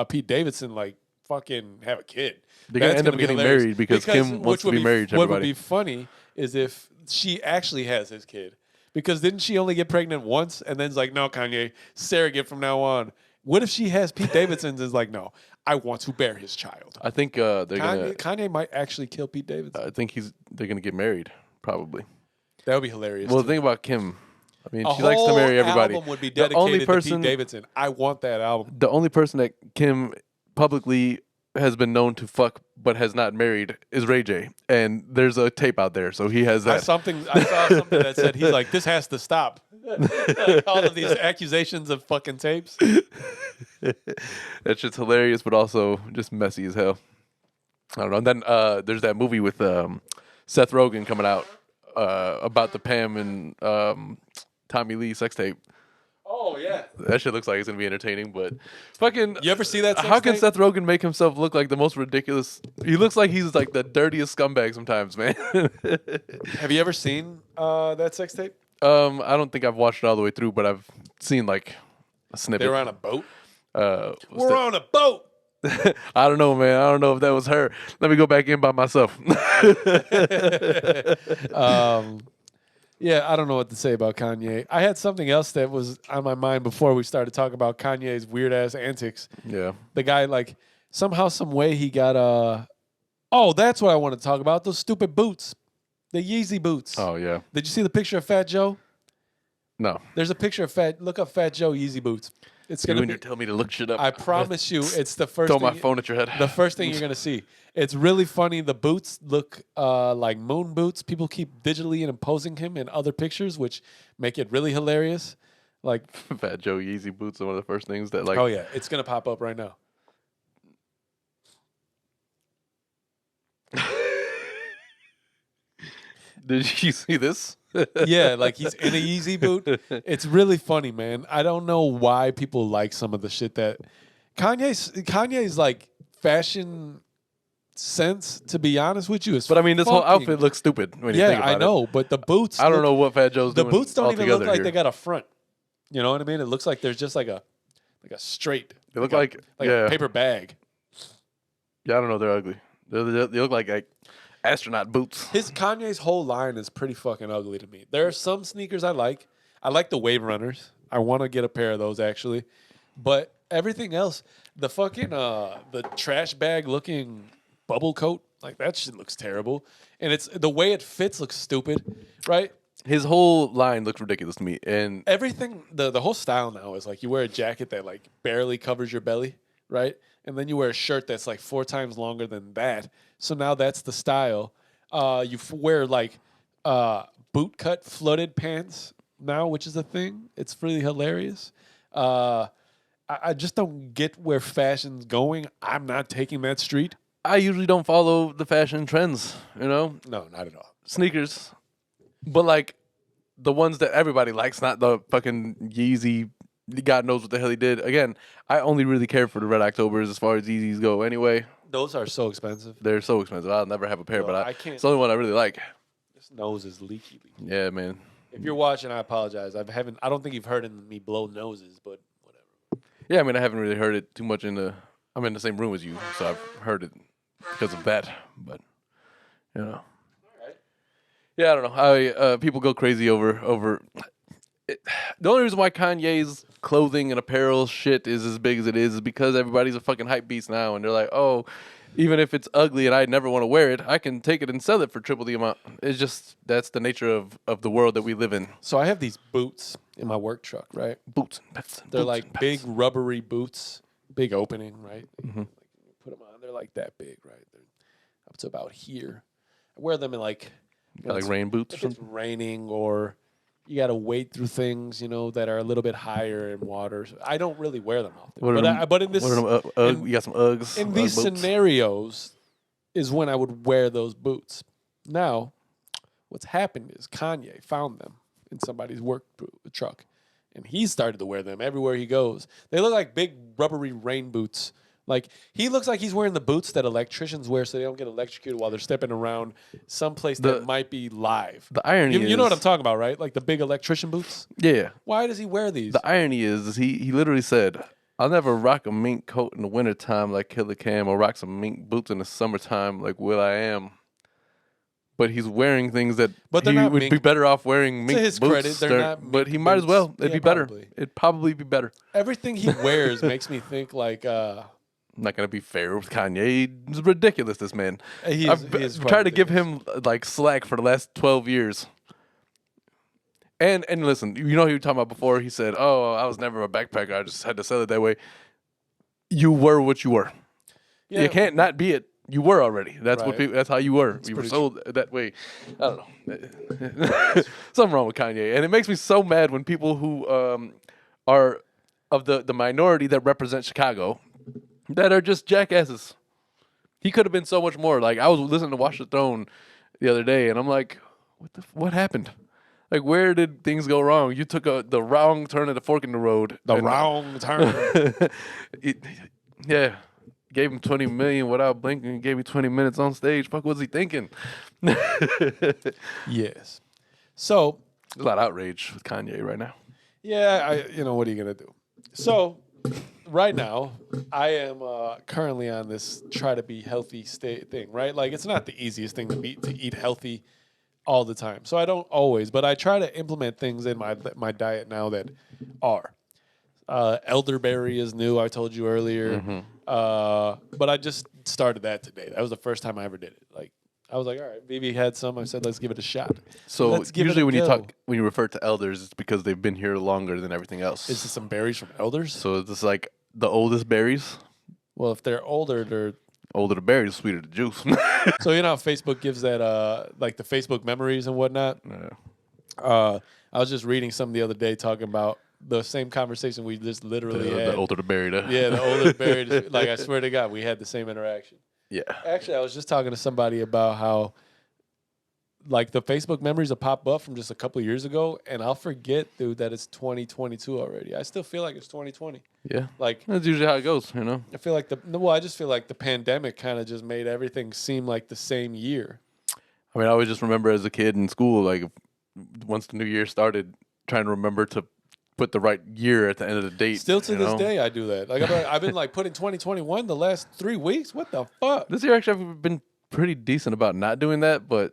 Pete Davidson like fucking have a kid. They're gonna end up getting married because Kim wants to be married to What everybody. would be funny is if she actually has his kid. Because didn't she only get pregnant once and then's like, no, Kanye, surrogate from now on. What if she has Pete Davidson's is like, no, I want to bear his child. I think Kanye might actually kill Pete Davidson. I think they're gonna get married probably. That would be hilarious. Well, too. think about Kim. I mean, A she likes to marry whole everybody. album would be The dedicated only person, to Pete Davidson. I want that album. the only person that Kim publicly has been known to fuck but has not married is Ray J. And there's a tape out there, so he has I that. saw something that said he's like, this has to stop. Like, all of these accusations of fucking tapes. That shit's hilarious, but also just messy as hell. I don't know. And then there's that movie with Seth Rogen coming out about the Pam and Tommy Lee sex tape. Oh yeah. That shit looks like it's gonna be entertaining, but fucking. You ever see that? How can tape? Seth Rogen make himself look like the most ridiculous? He looks like he's like the dirtiest scumbag sometimes, man. Have you ever seen that sex tape? I don't think I've watched it all the way through, but I've seen like a snippet. They were on a boat. We're on a boat. I don't know, man. I don't know if that was her. Let me go back in by myself. Yeah, I don't know what to say about Kanye. I had something else that was on my mind before we started talking about Kanye's weird ass antics. Yeah. The guy, like, somehow, some way, he got Oh, that's what I want to talk about. Those stupid boots, the Yeezy boots. Oh yeah. Did you see the picture of Fat Joe? No. There's a picture of Look up Fat Joe Yeezy boots. It's gonna You be. tell me to look shit up. I promise you, it's the first. Throw thing, my phone at your head. The first thing you're gonna see. It's really funny. The boots look like moon boots. People keep digitally imposing him in other pictures, which make it really hilarious. Like Fat Joe Yeezy boots are one of the first things that like. oh yeah, it's gonna pop up right now. Did you see this? Yeah, like he's in a Yeezy boot. It's really funny, man. I don't know why people like some of the shit that Kanye's like fashion sense, to be honest with you, is But I mean, this whole fucking- outfit looks stupid when you Yeah, think about I know, but the boots. I don't know what Fat Joe's The doing. boots don't even look altogether like here. they got a front. You know what I mean? It looks like there's just like a straight. They look like yeah. a paper bag. Yeah, I don't know. They're ugly. They look like astronaut boots. Kanye's whole line is pretty fucking ugly to me. There are some sneakers I like. I like the Wave Runners. I want to get a pair of those actually, but everything else, the fucking the trash bag looking bubble coat, like that shit looks terrible, and it's the way it fits looks stupid, right? His whole line looks ridiculous to me, and Everything the whole style now is like you wear a jacket that like barely covers your belly, right? And then you wear a shirt that's like 4 times longer than that. So now that's the style. You wear like boot cut flooded pants now, which is a thing. It's really hilarious. I just don't get where fashion's going. I'm not taking that street. I usually don't follow the fashion trends. You know, No, not at all. sneakers, but like the ones that everybody likes, not the fucking Yeezy. God knows what the hell he did. Again, I only really care for the Red Octobers as far as Yeezys go. Anyway, Those are so expensive. they're so expensive. I'll never have a pair, Bro, but I can't- it's the only one I really like. This nose is leaky. Yeah, man. If you're watching, I apologize. I don't think you've heard me blow noses, but whatever. Yeah, I mean, I haven't really heard it too much I'm in the same room as you, so I've heard it because of that. But you know, yeah, I don't know. People go crazy over. The only reason why Kanye's clothing and apparel shit is as big as it is because everybody's a fucking hype beast now, and they're like, oh, even if it's ugly and I never want to wear it, I can take it and sell it for triple the amount. It's just that's the nature of the world that we live in. So I have these boots in my work truck, right? Boots and pants. They're boots like and big pants. rubbery boots, big opening, right? Mm-hmm. Like, you put them on, they're like that big, right? They're up to about here. I wear them in like Like rain boots or if it's something. raining or you got to wade through things, that are a little bit higher in water. So I don't really wear them often. What are them- But in this, What are them, in- you got some Uggs. in Ugg these boots? scenarios, is when I would wear those boots. Now, what's happened is Kanye found them in somebody's work truck, and he started to wear them everywhere he goes. They look like big rubbery rain boots. Like he looks like he's wearing the boots that electricians wear so they don't get electrocuted while they're stepping around someplace that might be live. The irony You know what is- I'm talking about, right? Like the big electrician boots. Yeah. Why does he wear these? The irony is he literally said, I'll never rock a mink coat in the wintertime like Killer Cam or rock some mink boots in the summertime like Will I Am. But he's wearing things that But they're he not would mink- be better off wearing mink his boots. credit, they're not but mink he might as well. boots. It'd Yeah, be better. probably. It'd probably be better. Everything he wears makes me think like I'm not gonna be fair with Kanye. He's ridiculous, this man. he I've is quite tried to give ridiculous. him like slack for the last 12 years. And listen, you know who you were talking about before? He said, "Oh, I was never a backpacker. I just had to sell it that way." You were what you were. Yeah. You can't not be it. You were already. That's what Right. people. That's how you were. You were pretty sold that way. I don't know. Something wrong with Kanye, and it makes me so mad when people who are of the minority that represent Chicago that are just jackasses. He could have been so much more. Like I was listening to Watch the Throne the other day, and I'm like, what happened? Like where did things go wrong? You took the wrong turn at the fork in the road. The and- wrong turn. Yeah. Gave him 20 million without blinking. Gave me 20 minutes on stage. Fuck, was he thinking? There's Yes. So, a lot of outrage with Kanye right now. yeah, what are you going to do? So, right now, I am currently on this try to be healthy thing, right? Like, it's not the easiest thing to eat healthy all the time. So I don't always, but I try to implement things in my diet now that are. Elderberry is new, I told you earlier. But I just started that today. That was the first time I ever did it. Like, I was like, all right, BB had some. I said, let's give it a shot. So Let's give usually it a go. when you refer to elders, it's because they've been here longer than everything else. Is this some berries from elders? So it's like the oldest berries. Well, if they're older, they're Older the berries, the sweeter the juice. so you know how Facebook gives that like the Facebook memories and whatnot. Yeah. I was just reading some the other day talking about the same conversation we just literally had. The older the berry. Yeah, the older berry. Like, I swear to God, we had the same interaction. Yeah. Actually, I was just talking to somebody about how, like, the Facebook memories will pop up from just a couple of years ago, and I'll forget, dude, that it's 2022 already. I still feel like it's 2020. Yeah. Like, That's usually how it goes, you know? I feel like I just feel like the pandemic kind of just made everything seem like the same year. I mean, I always just remember as a kid in school, like, once the new year started, trying to remember to put the right year at the end of the date. Still to this know? day, I do that. Like, I've been like putting 2021 the last 3 weeks. What the fuck? This year, actually, I've been pretty decent about not doing that, but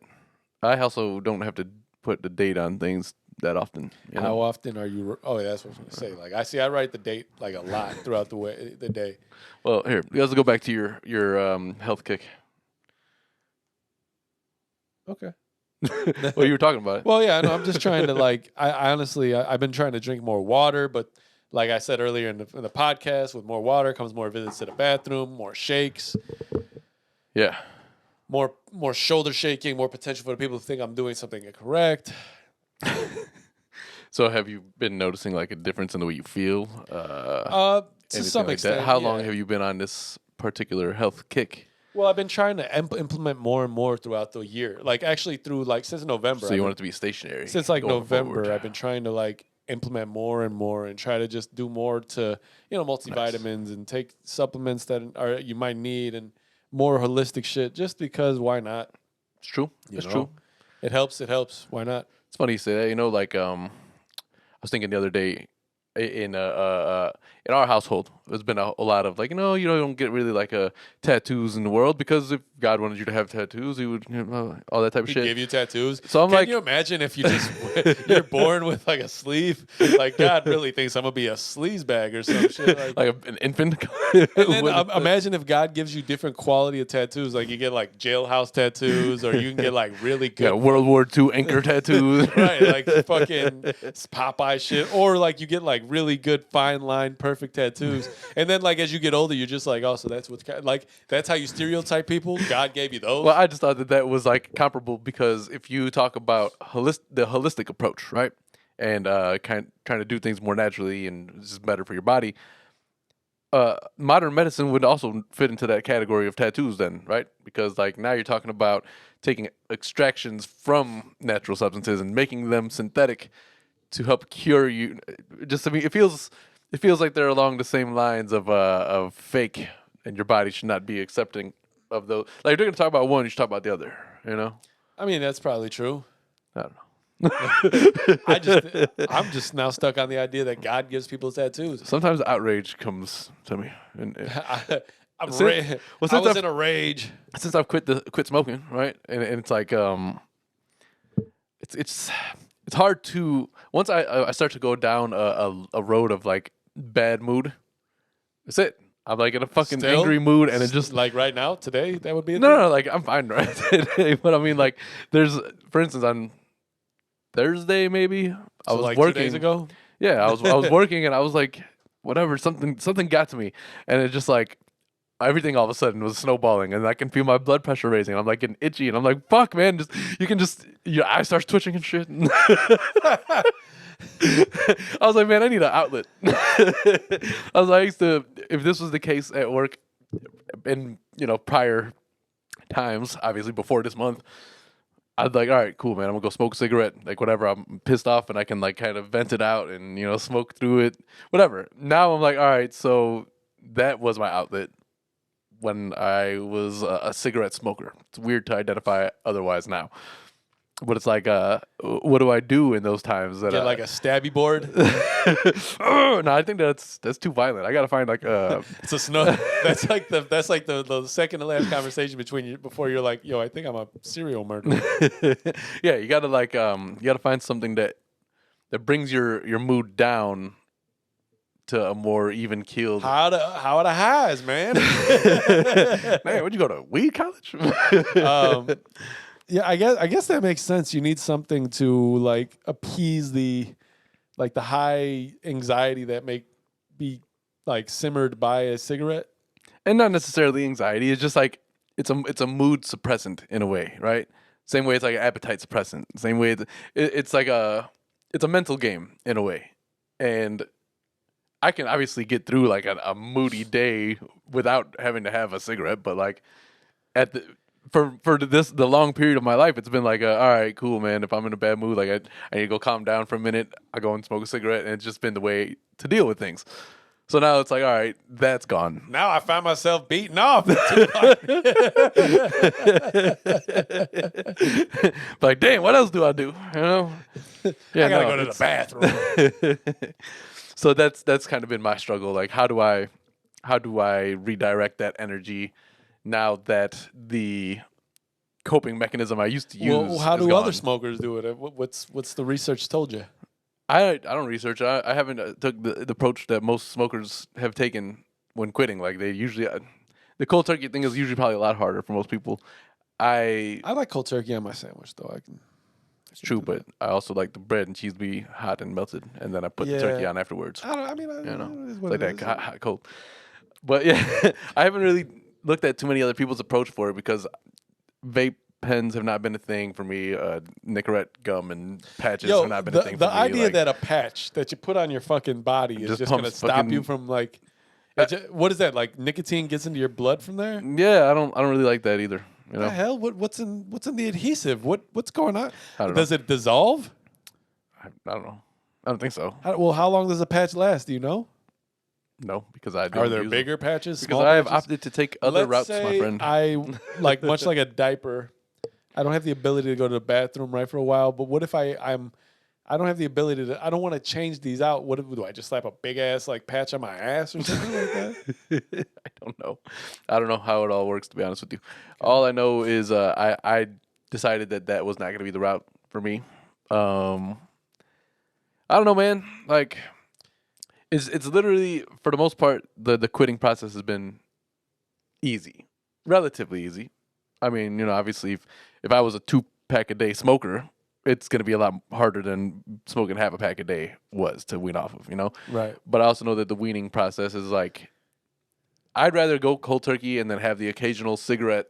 I also don't have to put the date on things that often. You know? How often are you? Oh, yeah, that's what I was gonna say. Like, I write the date like a lot throughout the day. Well, here, let's go back to your health kick. Okay. Well, you were talking about it. Well, yeah, no, I'm just trying to like. I honestly, I've been trying to drink more water, but like I said earlier in the podcast, with more water comes more visits to the bathroom, more shakes, Yeah. more shoulder shaking, more potential for the people who think I'm doing something incorrect. So, have you been noticing like a difference in the way you feel? To Anything some like extent. that? How long yeah. have you been on this particular health kick? Well, I've been trying to implement more and more throughout the year. Like, actually, through like since November. So you want it to be stationary? Since like going November, forward. I've been trying to like implement more and more and try to just do more to, multivitamins and take supplements that you might need and more holistic shit. Just because, why not? It's true. It's true. It helps. It helps. Why not? It's funny you say that. You know, like I was thinking the other day in our household, there's been a lot of like, you don't get really like tattoos in the world because if God wanted you to have tattoos, he would all that type of He shit. gave you tattoos. So I'm Can like, you imagine if you just you're born with like a sleeve? Like, God really thinks I'm gonna be a sleaze bag or some shit. Like an infant. and then imagine if God gives you different quality of tattoos. Like, you get like jailhouse tattoos, or you can get like really good World War II anchor tattoos. right, like fucking Popeye shit, or like you get like really good fine line, perfect tattoos, and then like as you get older, you're just like, oh, so that's what's like that's how you stereotype people. God gave you those. Well, I just thought that was like comparable because if you talk about the holistic approach, right, and trying to do things more naturally and it's just better for your body, modern medicine would also fit into that category of tattoos, then, right? Because like now you're talking about taking extractions from natural substances and making them synthetic to help cure you. Just, I mean, it feels like they're along the same lines of fake, and your body should not be accepting of those. Like, if you're gonna talk about one, you should talk about the other. You know? I mean, that's probably true. I don't know. I'm just now stuck on the idea that God gives people tattoos. Sometimes outrage comes to me, and I Since- was in a rage. since I've quit smoking, right, and it's like it's hard to once I start to go down a road of like bad mood. That's it. I'm like in a fucking Still? angry mood, and it just Like right now, today, that would be no, like I'm fine right today, but I mean like there's, for instance, on Thursday maybe I was like working 2 days ago. Yeah, I was working and I was like, whatever, something got to me, and it just like everything all of a sudden was snowballing, and I can feel my blood pressure raising. I'm like getting itchy, and I'm like, fuck, man, your eye starts twitching and shit. I was like, man, I need an outlet. I was like, if this was the case at work in prior times, obviously before this month, I'd like, all right, cool, man, I'm gonna go smoke a cigarette, like whatever. I'm pissed off and I can like kind of vent it out and smoke through it, whatever. Now I'm like, all right, so that was my outlet when I was a cigarette smoker. It's weird to identify otherwise now. But it's like, what do I do in those times? That Get like a stabby board. no, I think that's too violent. I gotta find like It's a snow. That's like the second to last conversation between you before you're like, yo, I think I'm a serial murderer. yeah, you gotta like you gotta find something that brings your mood down to a more even keeled. How are the highs, man? Man, would you go to weed college? Yeah, I guess that makes sense. You need something to like appease the high anxiety that may be like simmered by a cigarette. And not necessarily anxiety. It's just like it's a mood suppressant in a way, right? Same way it's like an appetite suppressant. Same way it's like it's a mental game in a way, and I can obviously get through like a moody day without having to have a cigarette, but like at the the long period of my life, it's been like, all right, cool, man. If I'm in a bad mood, like I need to go calm down for a minute. I go and smoke a cigarette, and it's just been the way to deal with things. So now it's like, all right, that's gone. Now I find myself beating off. Like, damn, what else do I do? You know? Yeah, I gotta go to the bathroom. So that's kind of been my struggle. Like, how do I redirect that energy now that the coping mechanism I used to use? Well, how is do gone? other smokers do it? What's the research told you? I don't research. I haven't took the approach that most smokers have taken when quitting. Like they usually, the cold turkey thing is usually probably a lot harder for most people. I like cold turkey on my sandwich though. It's true, but I also like the bread and cheese to be hot and melted, and then I put the turkey on afterwards. I mean, You know, it is it's what like it that is. hot, cold. But yeah, I haven't really looked at too many other people's approach for it because vape pens have not been a thing for me. Nicorette gum and patches have not been a thing for me. The idea like, that a patch that you put on your fucking body is just going to pumps stop you fucking- from like, what is that? Like nicotine gets into your blood from there? yeah, I don't really like that either. You know, The hell? What's in the adhesive? What's going on? I don't Does it dissolve? I don't know. I don't think so. How long does a patch last? Do you know? No, because I Are don't there use bigger patches? Because Small I have patches? opted to take other routes, my friend. I like much like a diaper. I don't have the ability to go to the bathroom right for a while. But what if I don't have the ability to? I don't want to change these out. What do I just slap a big ass like patch on my ass or something like that? I don't know. I don't know how it all works, to be honest with you. All I know is I decided that was not going to be the route for me. I don't know, man. Like, it's literally, for the most part, the quitting process has been easy, relatively easy. I mean, you know, obviously, if I was a 2-pack a day smoker, it's going to be a lot harder than smoking half a pack a day was to wean off of, you know? Right. But I also know that the weaning process is like, I'd rather go cold turkey and then have the occasional cigarette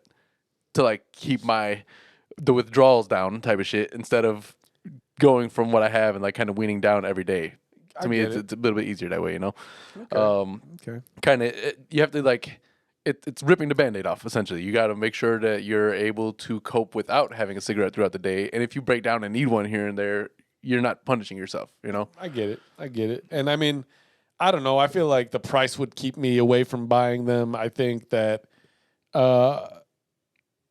to like keep the withdrawals down type of shit instead of going from what I have and like kind of weaning down every day. To me, it's a little bit easier that way, you know? Okay. Kind of, you have to like, it's ripping the Band-Aid off, essentially. You got to make sure that you're able to cope without having a cigarette throughout the day. And if you break down and need one here and there, you're not punishing yourself, you know? I get it. And I mean, I don't know. I feel like the price would keep me away from buying them. I think that, I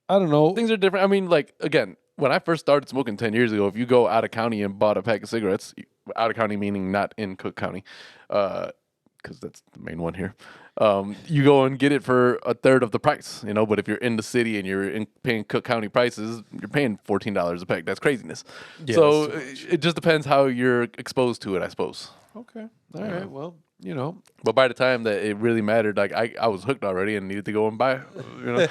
don't know. Things are different. I mean, like, again, when I first started smoking 10 years ago, if you go out of county and bought a pack of cigarettes, out of county meaning not in Cook County, because that's the main one here, you go and get it for a third of the price, you know. But if you're in the city and you're paying Cook County prices, you're paying $14 a pack. That's craziness. Yeah, So that's it just depends how you're exposed to it, I suppose. Okay. All right. Well, you know. But by the time that it really mattered, like I was hooked already and needed to go and buy, you know.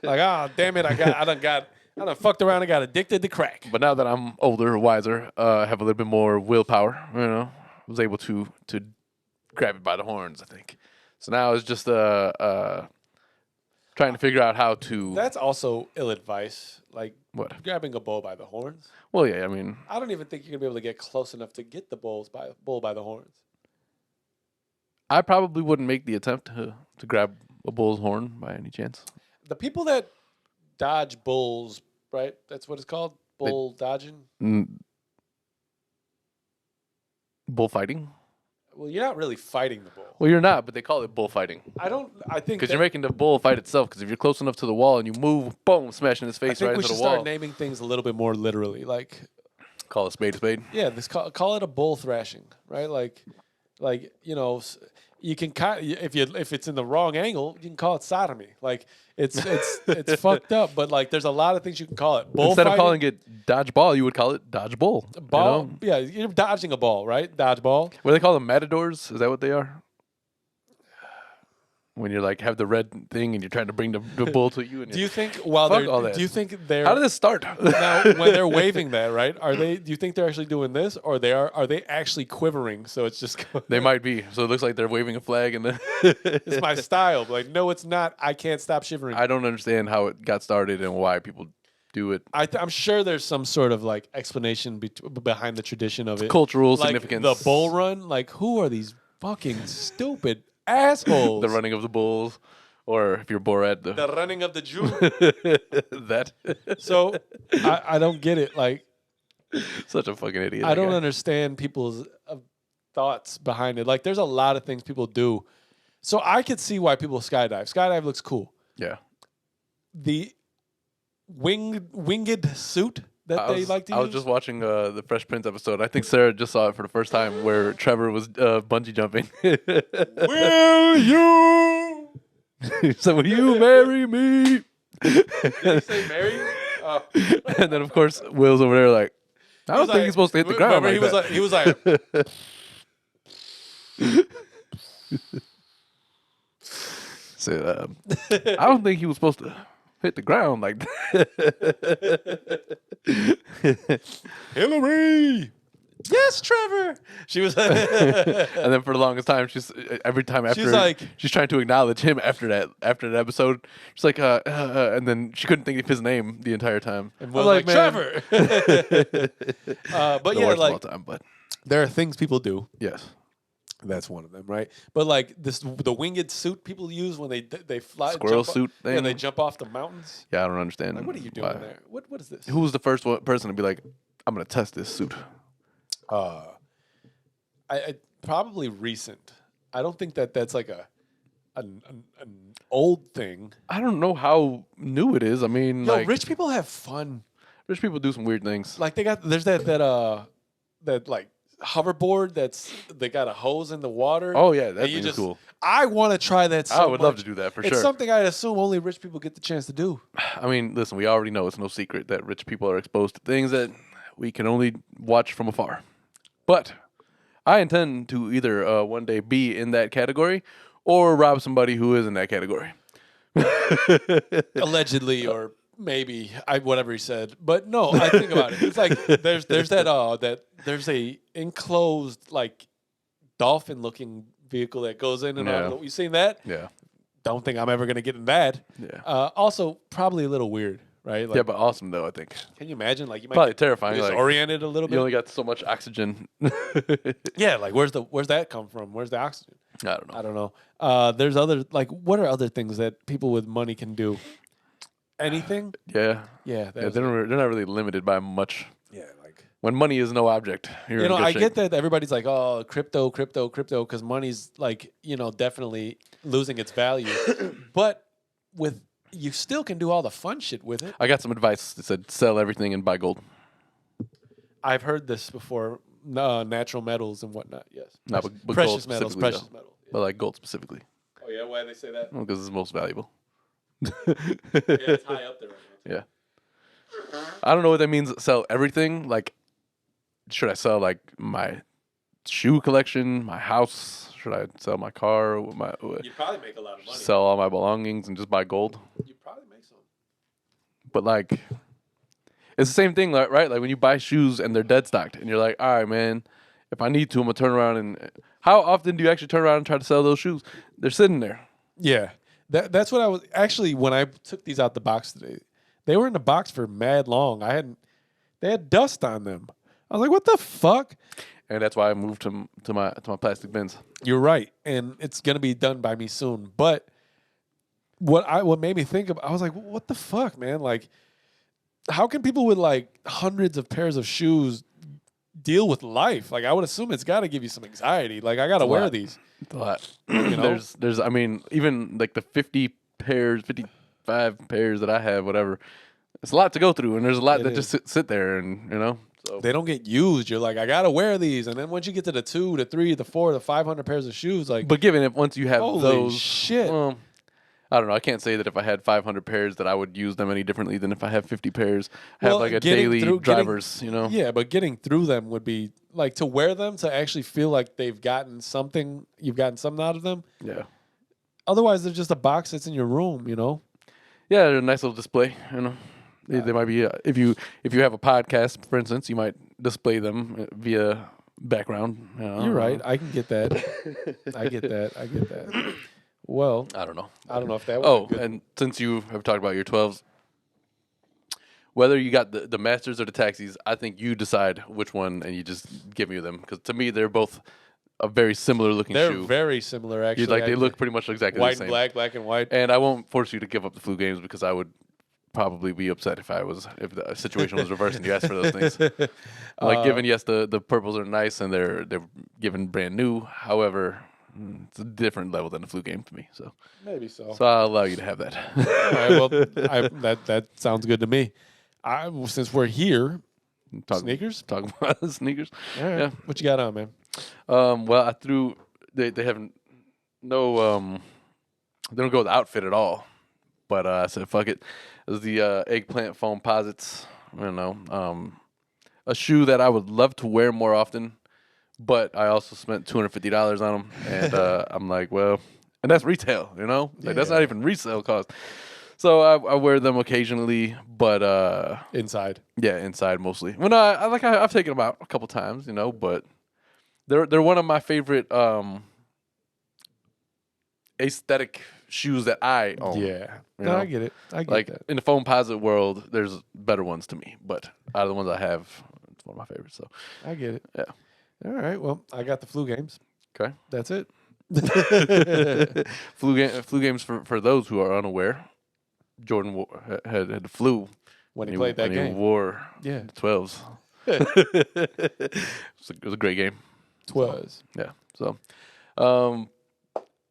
Like, ah, damn it, I done fucked around and got addicted to crack. But now that I'm older, wiser, have a little bit more willpower, you know, was able to grab it by the horns, I think. So now it's just trying to figure out how to. That's also ill advice. Like What? grabbing a bull by the horns. Well, yeah, I mean, I don't even think you're gonna be able to get close enough to get the bull by the horns. I probably wouldn't make the attempt to grab a bull's horn by any chance. The people that dodge bulls, right? That's what it's called. Bull dodging. Bullfighting? Well, you're not really fighting the bull. Well, you're not, but they call it bullfighting. I think Because you're making the bull fight itself. Because if you're close enough to the wall and you move, boom, smashing his I face think right we into should the wall. start naming things a little bit more literally. Like, Call a spade a spade. yeah, call it a bull thrashing, right? Like you can if it's in the wrong angle, you can call it sodomy. Like it's fucked up, but like there's a lot of things you can call it. Instead of calling it dodgeball, you would call it dodge bull. ball, You know? yeah, you're dodging a ball, right? Dodgeball. What do they call them? Matadors? Is that what they are? When you're like have the red thing and you're trying to bring the bull to you. And Do you think that. do you think they're How did this start? now when they're waving that, right? Do you think they're actually doing this, or are they actually quivering? So it's just They might be. So it looks like they're waving a flag, and then it's my style. Like, no, it's not. I can't stop shivering. I don't understand how it got started and why people do it. I'm sure there's some sort of like explanation behind the tradition of it. Cultural Like significance. the bull run. Like, who are these fucking stupid assholes? The running of the bulls, or if you're Borat, The running of the Jew. that. So I don't get it. Like, Such a fucking idiot. I that don't guy. understand people's thoughts behind it. Like, there's a lot of things people do. So I could see why people skydive. Skydive looks cool. Yeah. The winged suit that they like to use. I was just watching the Fresh Prince episode. I think Sarah just saw it for the first time, where Trevor was bungee jumping. Will you? So will you marry me? Did he say marry? Oh. And then of course Will's over there like, I don't think he's supposed to hit the ground. Remember, Like he was like, so, I don't think he was supposed to hit the ground like that. Hillary. Yes, Trevor. She was. And then for the longest time, every time after she's trying to acknowledge him after that episode, she's like, and then she couldn't think of his name the entire time. And Will's like, Trevor. But The yeah, worst of all like time, but there are things people do. yes, That's one of them, right? But like the winged suit people use when they fly Squirrel suit thing. and they jump off the mountains. Yeah, I don't understand. Like, what are you doing there? What is this? Who was the first person to be like, I'm gonna test this suit? I probably recent. I don't think that's like an old thing. I don't know how new it is. I mean, Yo, like rich people have fun. rich people do some weird things. Like there's that like hoverboard they got a hose in the water. Oh yeah, that and you thing is cool. I want to try that. So I would love much. to do that for It's sure. something I assume only rich people get the chance to do. I mean, listen, we already know it's no secret that rich people are exposed to things that we can only watch from afar. But I intend to either one day be in that category or rob somebody who is in that category. Allegedly, or maybe whatever he said. But no, I think about it. It's like there's there's a enclosed like dolphin looking vehicle that goes in and out. You seen that? Yeah. Don't think I'm ever gonna get in that. Yeah. Also, probably a little weird, right? Like, Yeah, but awesome though, I think. can you imagine? Like you might Probably get terrifying. Like, disoriented a little you bit. only got so much oxygen. Yeah, like where's that come from? Where's the oxygen? I don't know. I don't know. There's other like what are other things that people with money can do? Anything? Yeah. Yeah, Yeah, they're not really limited by much. yeah, like When money is no object, you're you in know, good I shape. get that everybody's like, oh, crypto, because money's like, definitely losing its value. But you still can do all the fun shit with it. I got some advice that said sell everything and buy gold. I've heard this before. Natural metals and whatnot. Yes, No, but precious gold metals, specifically, precious though. metal. But like gold specifically. Oh yeah, why do they say that? Because it's most valuable. Yeah, it's high up there right now. Yeah. I don't know what that means. Sell everything. Like, should I sell like my shoe collection, my house? Should I sell my car? You'd probably make a lot of money. Sell all my belongings and just buy gold? You'd probably make some. But like, it's the same thing, right? Like when you buy shoes and they're dead stocked, and you're like, all right, man, if I need to, I'm gonna turn around and. How often do you actually turn around and try to sell those shoes? They're sitting there. Yeah, that's what I was actually when I took these out the box today. They were in the box for mad long. They had dust on them. I was like, what the fuck? And that's why I moved to my plastic bins. You're right, and it's gonna be done by me soon. But what made me think of, I was like, what the fuck, man? Like, how can people with like hundreds of pairs of shoes deal with life. Like I would assume it's got to give you some anxiety. Like I got to wear lot. these. It's a lot. You know? There's, I mean, even like the 55 pairs that I have, whatever. It's a lot to go through, and there's a lot that just sit there, and so They don't get used. You're like, I got to wear these. And then once you get to the 2, the 3, the 4, the 500 pairs of shoes, like, But given if once you have holy those, shit. well, I don't know. I can't say that if I had 500 pairs that I would use them any differently than if I have 50 pairs. Have like a daily drivers, Yeah, but getting through them would be like to wear them to actually feel like they've gotten something. You've gotten something out of them. Yeah. Otherwise, they're just a box that's in your room. Yeah, they're a nice little display. They might be if you have a podcast, for instance, you might display them via background. You're right. I can get that. I get that. Well, I don't know. If that. Oh, and since you have talked about your 12s, whether you got the Masters or the Taxis, I think you decide which one, and you just give me them because to me they're both a very similar looking shoe. They're very similar, actually. They look pretty much exactly white the same. and black, black and white. And I won't force you to give up the flu games because I would probably be upset if the situation was reversed and you asked for those things. Given yes, the purples are nice and they're given brand new. However, it's a different level than the flu game to me. So maybe so. So I'll allow you to have that. All right. Well, that sounds good to me. Since we're here, sneakers. Talking about the sneakers. All right. Yeah. What you got on, man? Well, I threw. They haven't no. They don't go with the outfit at all. But I said, fuck it. It was the eggplant foam posits. I don't know. A shoe that I would love to wear more often, but I also spent $250 on them, and I'm like, well, and that's retail, that's not even resale cost. So I wear them occasionally, but inside. Yeah, inside mostly. When I've taken them out a couple times, but they're one of my favorite aesthetic shoes that I own. Yeah, I get it. I get that. In the foam posit world, there's better ones to me, but out of the ones I have, it's one of my favorites. So I get it. Yeah. All right. Well, I got the flu games. Okay. That's it. Flu games for those who are unaware. Jordan had the flu when he played that game. He wore the 12s. It was a great game. Twas. Yeah. So,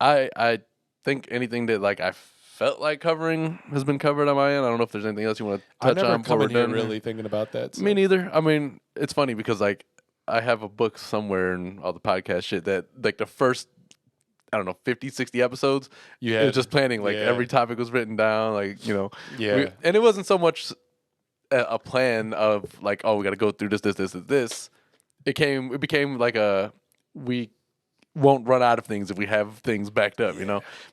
I think anything that I felt like covering has been covered on my end. I don't know if there's anything else you want to touch on. I never come in here really thinking about that. So. Me neither. I mean, it's funny because I have a book somewhere in all the podcast shit that the first, I don't know, 50, 60 episodes, it was just planning. Every topic was written down, Yeah. And it wasn't so much a plan of we got to go through this. It became we won't run out of things if we have things backed up,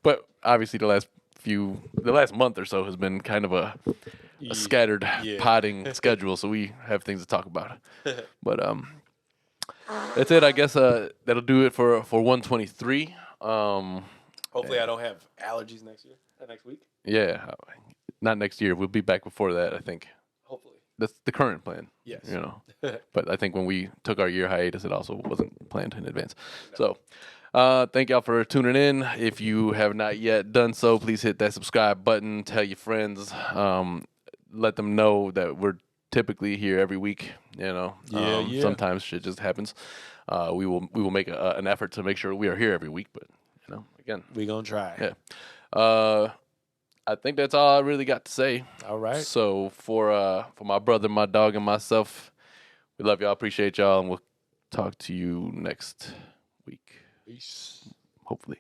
But obviously the last month or so has been kind of a scattered potting schedule, so we have things to talk about. But that's it. I guess that'll do it for 123. Hopefully I don't have allergies next week. Yeah, not next year. We'll be back before that, I think. Hopefully. That's the current plan. Yes. But I think when we took our year hiatus, it also wasn't planned in advance. No. So thank y'all for tuning in. If you have not yet done so, please hit that subscribe button. Tell your friends. Let them know that we're typically here every week. Sometimes shit just happens. We will make an effort to make sure we are here every week. But again, we gonna try. Yeah. I think that's all I really got to say. All right. So for my brother, my dog, and myself, we love y'all, appreciate y'all, and we'll talk to you next week. Peace. Hopefully.